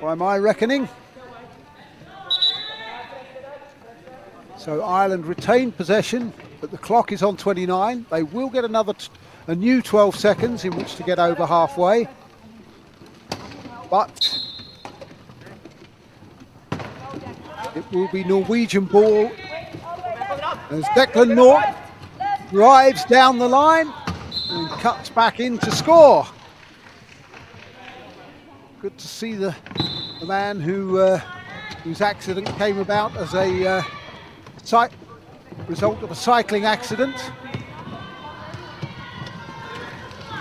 by my reckoning. So Ireland retained possession, but the clock is on 29. They will get a new 12 seconds in which to get over halfway. But it will be Norwegian ball as Declan North drives down the line and cuts back in to score. Good to see the man whose accident came about as a result of a cycling accident.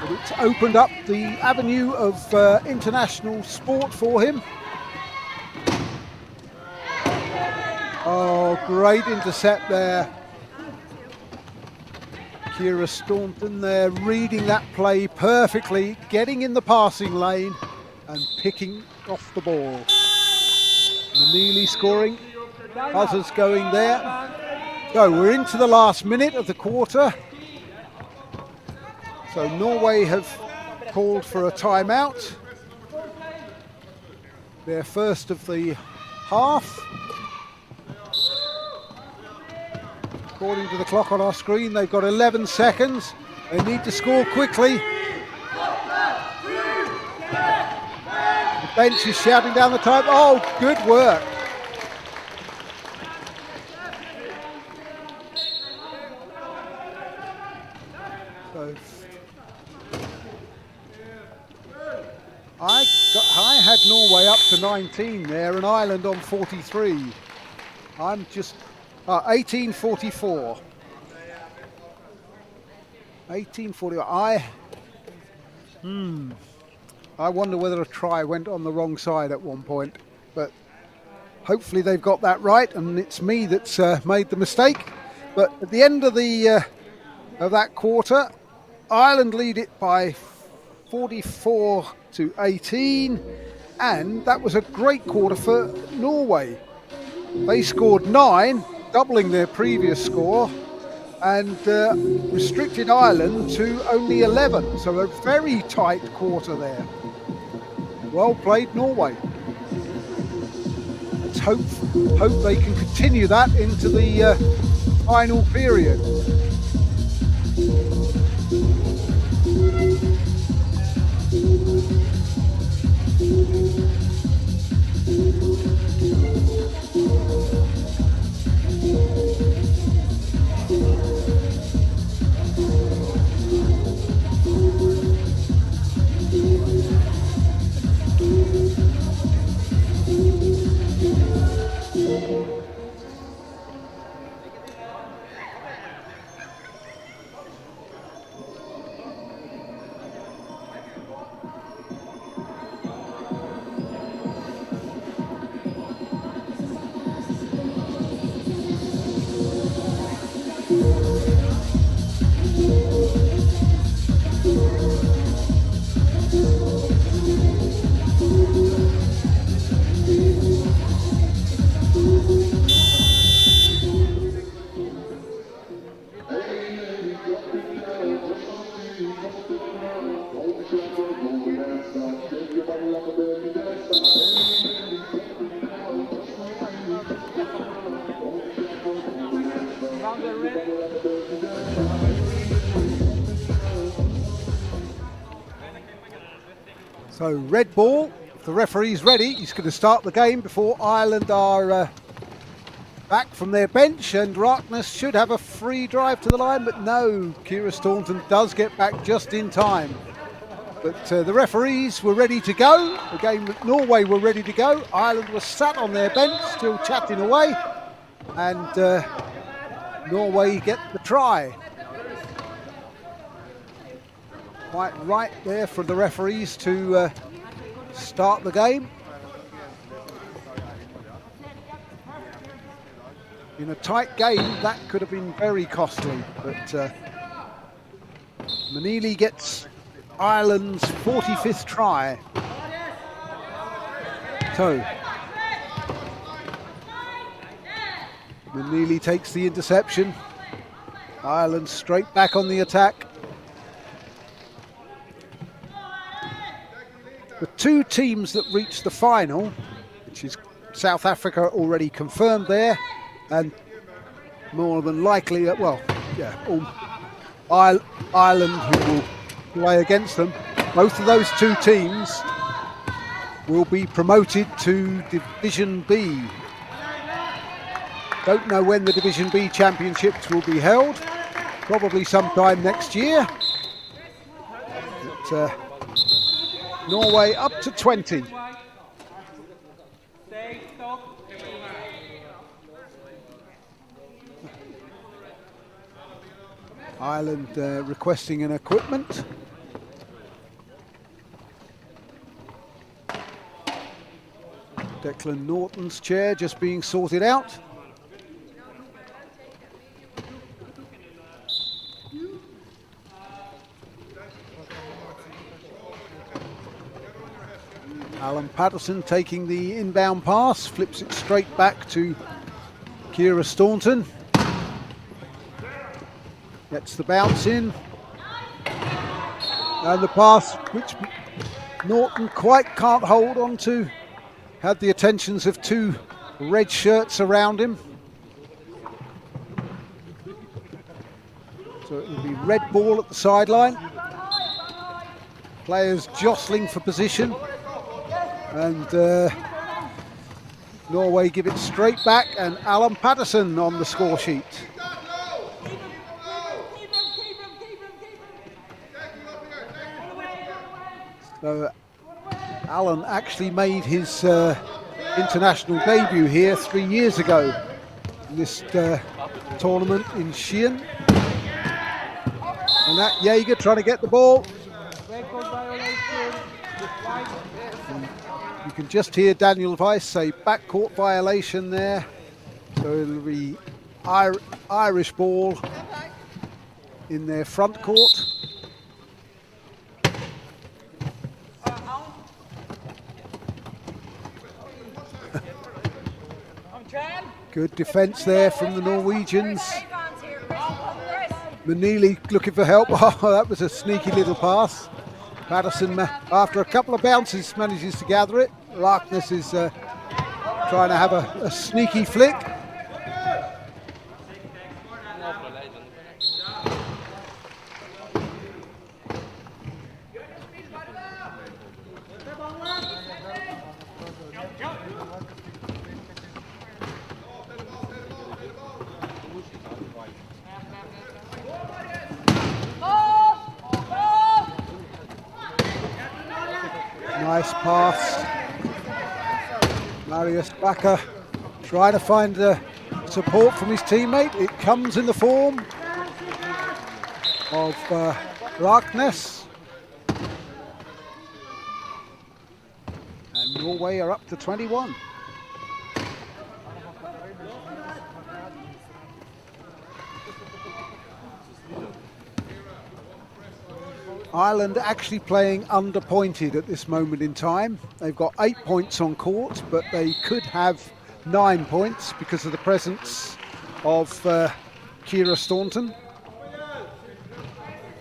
But it's opened up the avenue of international sport for him. Oh, great intercept there. Kira Staunton there reading that play perfectly, getting in the passing lane and picking off the ball. Manili scoring, others going there. So we're into the last minute of the quarter. So Norway have called for a timeout. Their first of the half. According to the clock on our screen, they've got 11 seconds. They need to score quickly. The bench is shouting down the time. Oh, good work. So I had Norway up to 19 there and Ireland on 43. I'm just 1844. 1844. I wonder whether a try went on the wrong side at one point, but hopefully they've got that right, and it's me that's made the mistake. But at the end of that quarter, Ireland lead it by 44-18, and that was a great quarter for Norway. They scored 9, doubling their previous score, and restricted Ireland to only 11. So a very tight quarter there. Well played, Norway. Let's hope they can continue that into the final period. So red ball, if the referee's ready, he's going to start the game before Ireland are back from their bench, and Rakness should have a free drive to the line, but no, Ciara Staunton does get back just in time. But the referees were ready to go. The game with Norway were ready to go. Ireland was sat on their bench, still chatting away, and Norway get the try. Quite right there for the referees to start the game. In a tight game, that could have been very costly, but Manili gets Ireland's 45th try. So, Manili takes the interception. Ireland straight back on the attack. The two teams that reached the final, which is South Africa already confirmed there, and more than likely, Ireland who will play against them. Both of those two teams will be promoted to Division B. Don't know when the Division B championships will be held, probably sometime next year. But, Norway up to 20. Ireland requesting an equipment. Declan Norton's chair just being sorted out. Alan Patterson taking the inbound pass, flips it straight back to Ciara Staunton. Gets the bounce in. And the pass, which Norton quite can't hold on to, had the attentions of two red shirts around him. So it will be red ball at the sideline. Players jostling for position. And Norway give it straight back, and Alan Patterson on the score sheet. So Alan actually made his international debut here 3 years ago in this tournament in Sheehan. And that Jaeger trying to get the ball. You can just hear Daniel Weiss say backcourt violation there. So it'll be Irish ball in their front court. Good defence there from the Norwegians. Manili looking for help. Oh, that was a sneaky little pass. Patterson, after a couple of bounces, manages to gather it. Rakness is trying to have a sneaky flick. Nice pass. Marius Bakker trying to find support from his teammate. It comes in the form of Rakness. And Norway are up to 21. Ireland actually playing underpointed at this moment in time. They've got 8 points on court, but they could have 9 points because of the presence of Ciara Staunton.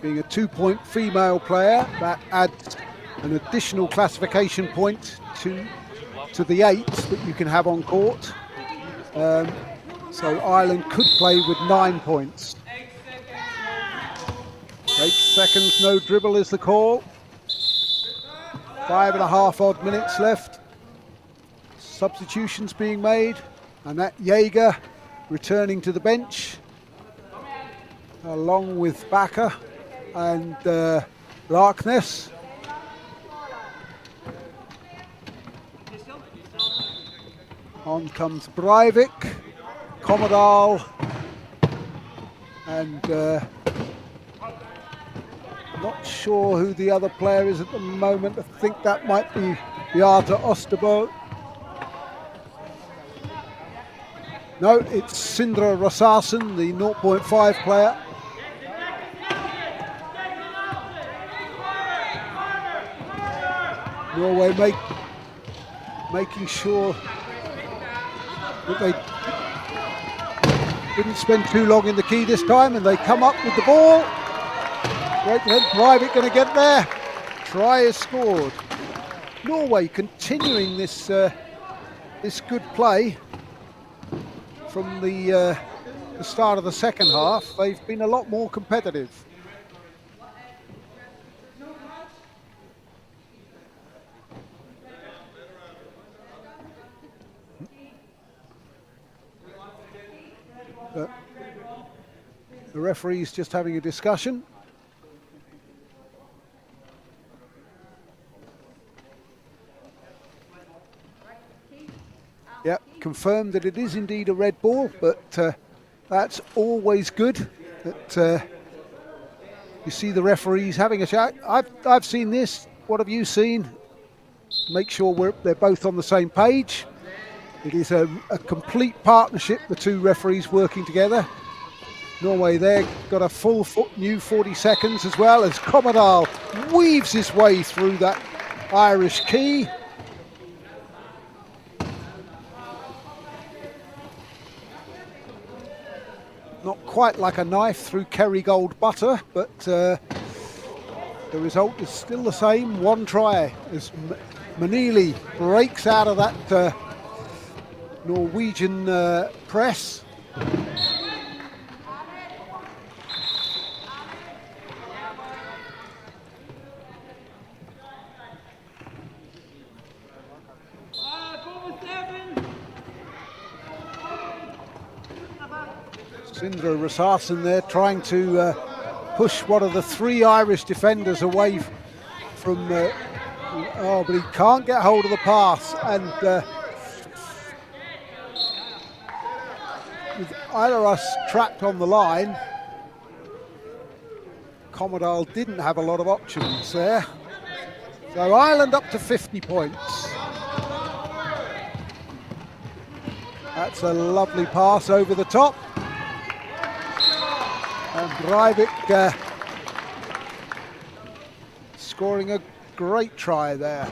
Being a 2-point female player, that adds an additional classification point to the 8 that you can have on court. So Ireland could play with 9 points. 8 seconds, no dribble is the call. 5.5 odd minutes left. Substitutions being made. Annette Jaeger returning to the bench, along with Bakker and Larkness. On comes Breivik, Commodal, and not sure who the other player is at the moment. I think that might be Beate Osterbo. No, it's Sindre Rosarsen, the 0.5 player. Norway making sure that they didn't spend too long in the key this time, and they come up with the ball. Great head, Breivik going to get there. Try is scored. Norway continuing this this good play from the start of the second half. They've been a lot more competitive. The referee's just having a discussion. Yep, confirmed that it is indeed a red ball, but that's always good. That you see the referees having a chat. I've seen this. What have you seen? Make sure they're both on the same page. It is a complete partnership, the two referees working together. Norway there got a full new 40 seconds, as well as Commodal weaves his way through that Irish key. Not quite like a knife through Kerrygold butter, but the result is still the same. One try as Manili breaks out of that Norwegian press. Sindre Rosarsen there trying to push one of the three Irish defenders away from but he can't get hold of the pass, and with Aileras trapped on the line, Commodal didn't have a lot of options there. So Ireland up to 50 points. That's a lovely pass over the top. And Breivik scoring a great try there.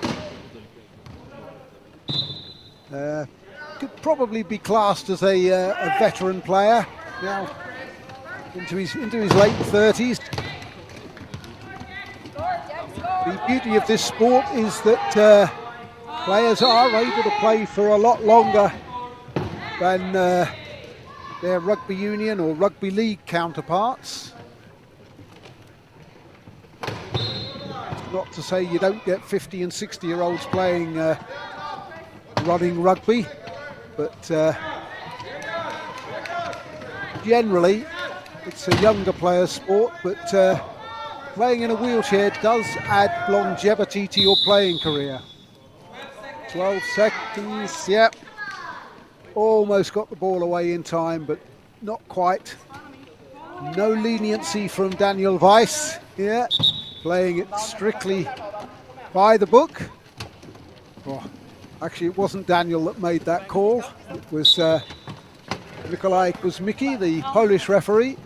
Could probably be classed as a veteran player now, into his late 30s. The beauty of this sport is that players are able to play for a lot longer than their rugby union or rugby league counterparts. Not to say you don't get 50 and 60-year-olds playing running rugby, but generally it's a younger player's sport, but playing in a wheelchair does add longevity to your playing career. 12 seconds, yep. Almost got the ball away in time, but not quite. No leniency from Daniel Weiss here, playing it strictly by the book. Oh, actually, it wasn't Daniel that made that call. It was Nikolaj Kuzmicki, the Polish referee.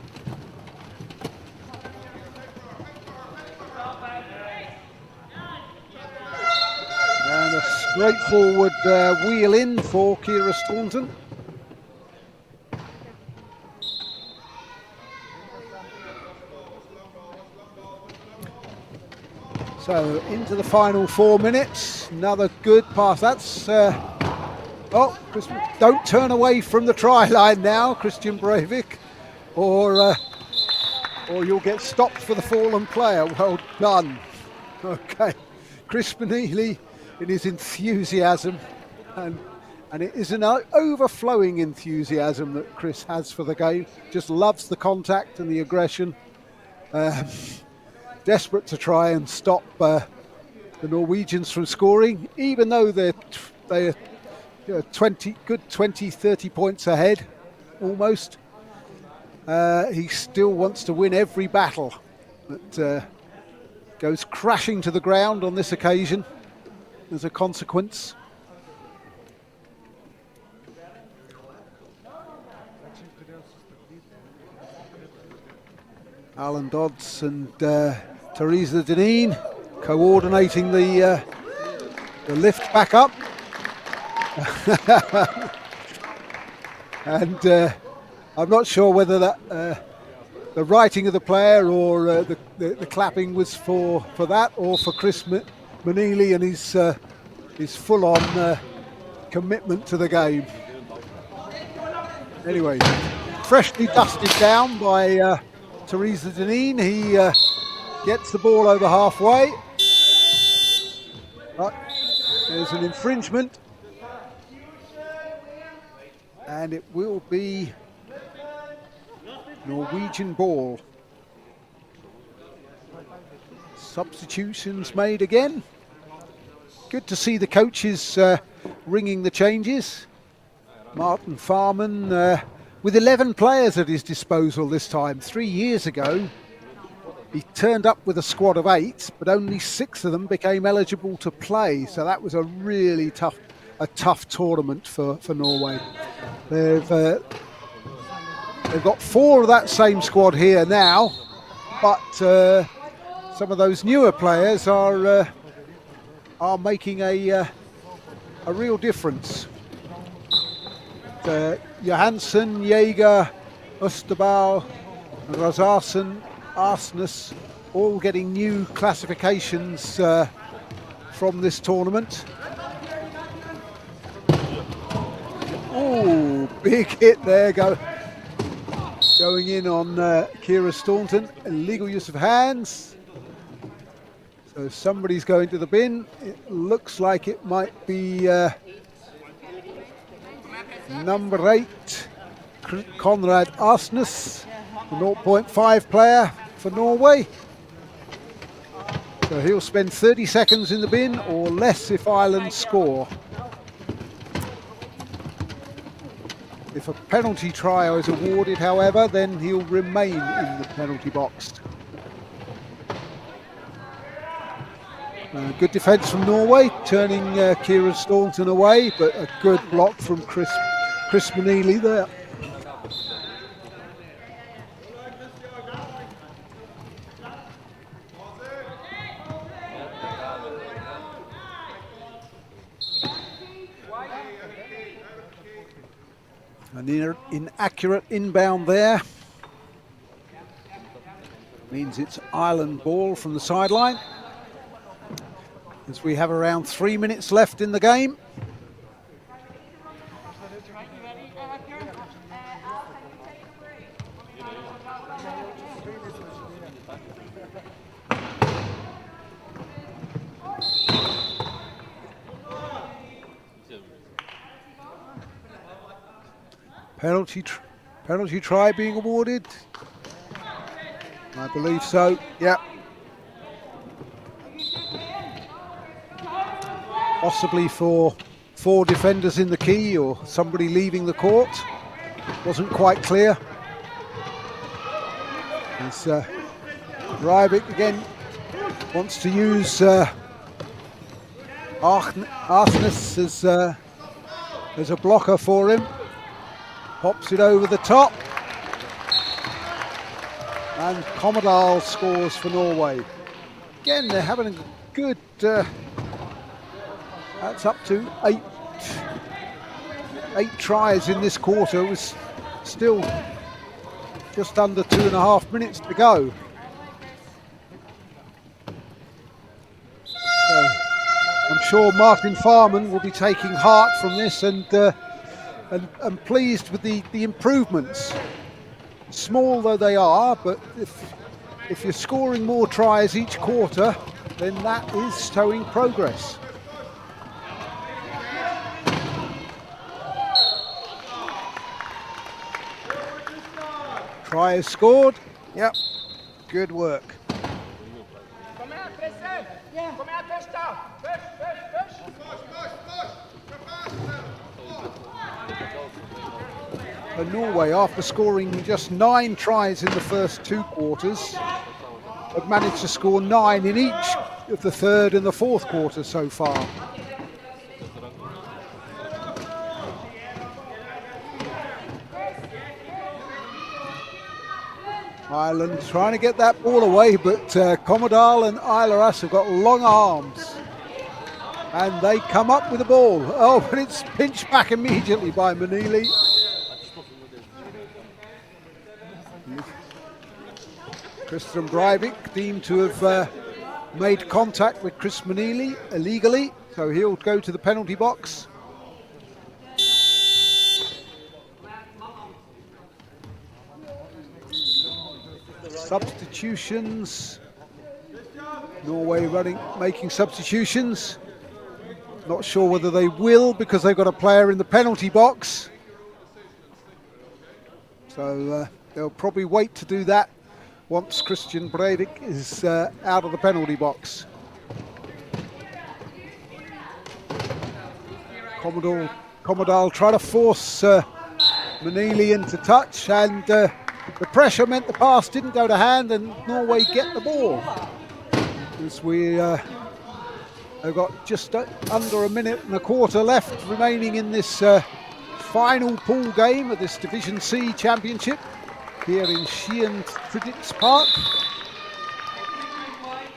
Straightforward wheel in for Kira Staunton. So into the final 4 minutes. Another good pass. That's don't turn away from the try line now, Christian Breivik, or you'll get stopped for the fallen player. Well done. Okay, Chris Manili in his enthusiasm, and it is an overflowing enthusiasm that Chris has for the game. Just loves the contact and the aggression. Desperate to try and stop the Norwegians from scoring, even though they're 20, 30 points ahead, almost. He still wants to win every battle that goes crashing to the ground on this occasion as a consequence. Alan Dodds and Teresa Deneen coordinating the lift back up. And I'm not sure whether that the writing of the player or the clapping was for that, or for Chris Manili and his full-on commitment to the game. Anyway, freshly dusted down by Teresa Deneen. He gets the ball over halfway. There's an infringement, and it will be Norwegian ball. Substitutions made again. Good to see the coaches ringing the changes. Martin Farman with 11 players at his disposal this time. 3 years ago, he turned up with a squad of 8, but only 6 of them became eligible to play. So that was a really tough tournament for Norway. They've got 4 of that same squad here now, but some of those newer players are making a real difference. Johansson, Jaeger, Österbau, Razarsson, Arsnes, all getting new classifications from this tournament. Oh, big hit there going in on Kira Staunton. Illegal use of hands. So somebody's going to the bin. It looks like it might be number 8, Konrad Arsnes, the 0.5 player for Norway. So he'll spend 30 seconds in the bin or less if Ireland score. If a penalty try is awarded, however, then he'll remain in the penalty box. Good defence from Norway, turning Kieran Staunton away, but a good block from Chris Manili there. An inaccurate inbound there. Means it's Ireland ball from the sideline, as we have around 3 minutes left in the game. Penalty try being awarded. I believe so, yeah. Possibly for 4 defenders in the key or somebody leaving the court. Wasn't quite clear. As Breivik again wants to use Arsnes as a blocker for him. Pops it over the top. And Commodore scores for Norway. Again, they're having a good That's up to eight tries in this quarter. It was still just under 2.5 minutes to go. So I'm sure Martin Farman will be taking heart from this and pleased with the improvements. Small though they are, but if you're scoring more tries each quarter, then that is showing progress. Try is scored. Yep, good work. And Norway, after scoring just 9 tries in the first 2 quarters, have managed to score 9 in each of the third and the fourth quarter so far. Ireland trying to get that ball away, but Commodal and Aileras have got long arms. And they come up with the ball. Oh, but it's pinched back immediately by Manili. Christian Breivik deemed to have made contact with Chris Manili illegally, so he'll go to the penalty box. Substitutions. Norway making substitutions. Not sure whether they will because they've got a player in the penalty box. So they'll probably wait to do that once Christian Breivik is out of the penalty box. Commodal try to force Manili into touch, and the pressure meant the pass didn't go to hand and Norway get the ball. As we have got just under 1.25 minutes left remaining in this final pool game of this Division C Championship here in Skien Fridtjof Park.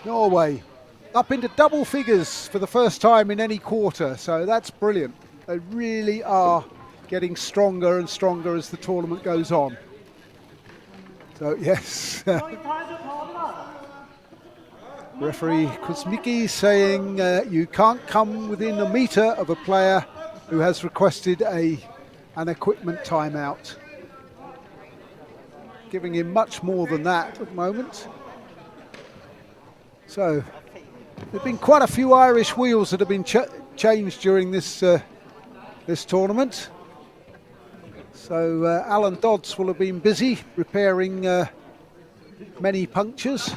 Norway up into double figures for the first time in any quarter, so that's brilliant. They really are getting stronger and stronger as the tournament goes on. So yes, referee Kuzmicki saying you can't come within a metre of a player who has requested an equipment timeout. Giving him much more than that at the moment. So there have been quite a few Irish wheels that have been changed during this this tournament. So Alan Dodds will have been busy repairing many punctures.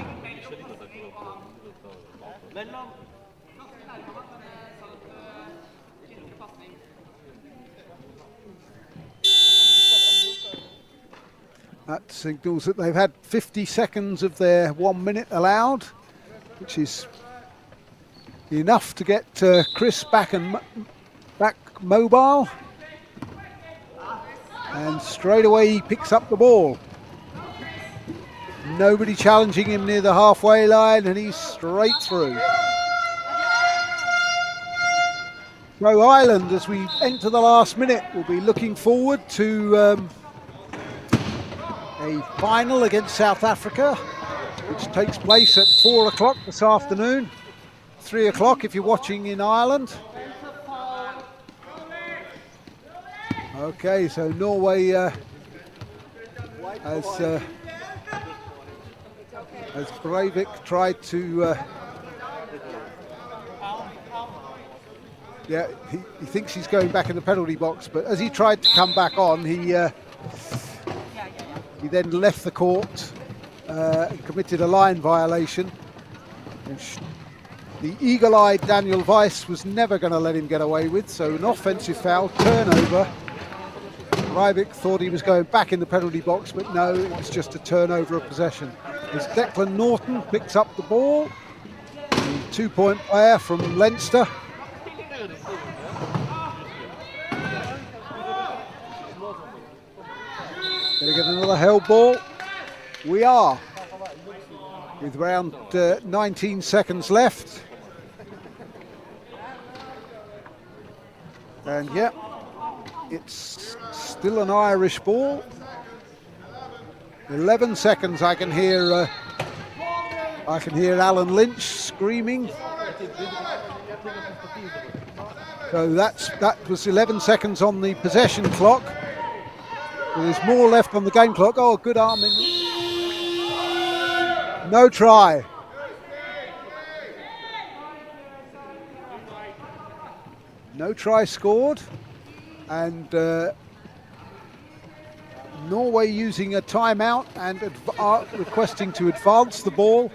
That signals that they've had 50 seconds of their 1 minute allowed, which is enough to get Chris back mobile. And straight away he picks up the ball. Nobody challenging him near the halfway line, and he's straight through. So Ireland, as we enter the last minute, will be looking forward to a final against South Africa, which takes place at 4 o'clock this afternoon, 3 o'clock if you're watching in Ireland. Okay, so Norway as Breivik tried to he thinks he's going back in the penalty box, but as he tried to come back on, he then left the court and committed a line violation. And the eagle-eyed Daniel Weiss was never going to let him get away with, so an offensive foul, turnover. Breivik thought he was going back in the penalty box, but no, it's just a turnover of possession. As Declan Norton picks up the ball, the 2-point player from Leinster. Gonna get another held ball. We are, with around 19 seconds left. And yeah, it's still an Irish ball. 11 seconds. I can hear Alan Lynch screaming. So that was 11 seconds on the possession clock. There's more left on the game clock. Oh, good arm in. No try. No try scored. And Norway using a timeout and requesting to advance the ball.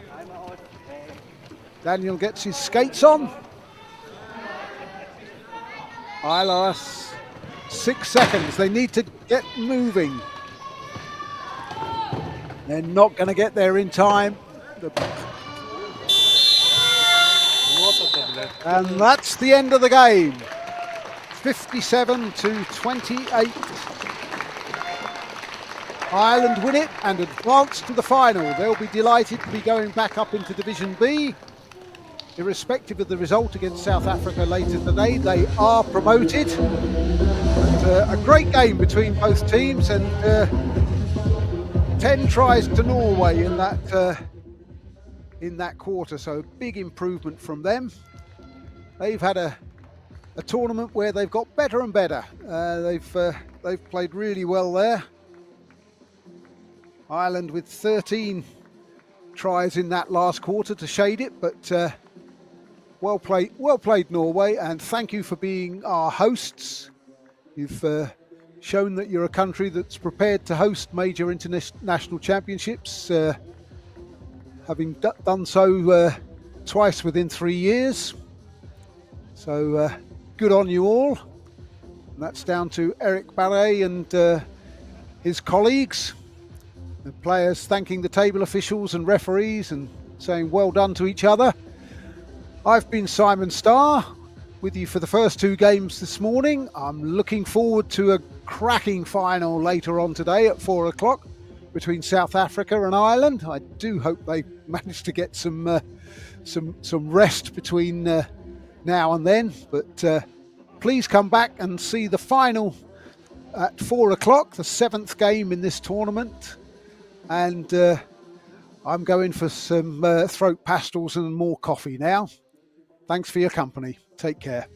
Daniel gets his skates on. Ilas, 6 seconds. They need to get moving. They're not going to get there in time. And that's the end of the game. 57-28. Ireland win it and advance to the final. They'll be delighted to be going back up into Division B. Irrespective of the result against South Africa later today, they are promoted. But, a great game between both teams, and 10 tries to Norway in that quarter, so big improvement from them. They've had a tournament where they've got better and better. They've played really well there. Ireland with 13 tries in that last quarter to shade it, but well played Norway, and thank you for being our hosts. You've shown that you're a country that's prepared to host major international championships, having done so twice within 3 years. So good on you all. And that's down to Eric Barret and his colleagues. The players thanking the table officials and referees and saying well done to each other. I've been Simon Starr with you for the first 2 games this morning. I'm looking forward to a cracking final later on today at 4 o'clock between South Africa and Ireland. I do hope they manage to get some rest between now and then, but please come back and see the final at 4 o'clock, the 7th game in this tournament. And I'm going for some throat pastels and more coffee now. Thanks for your company. Take care.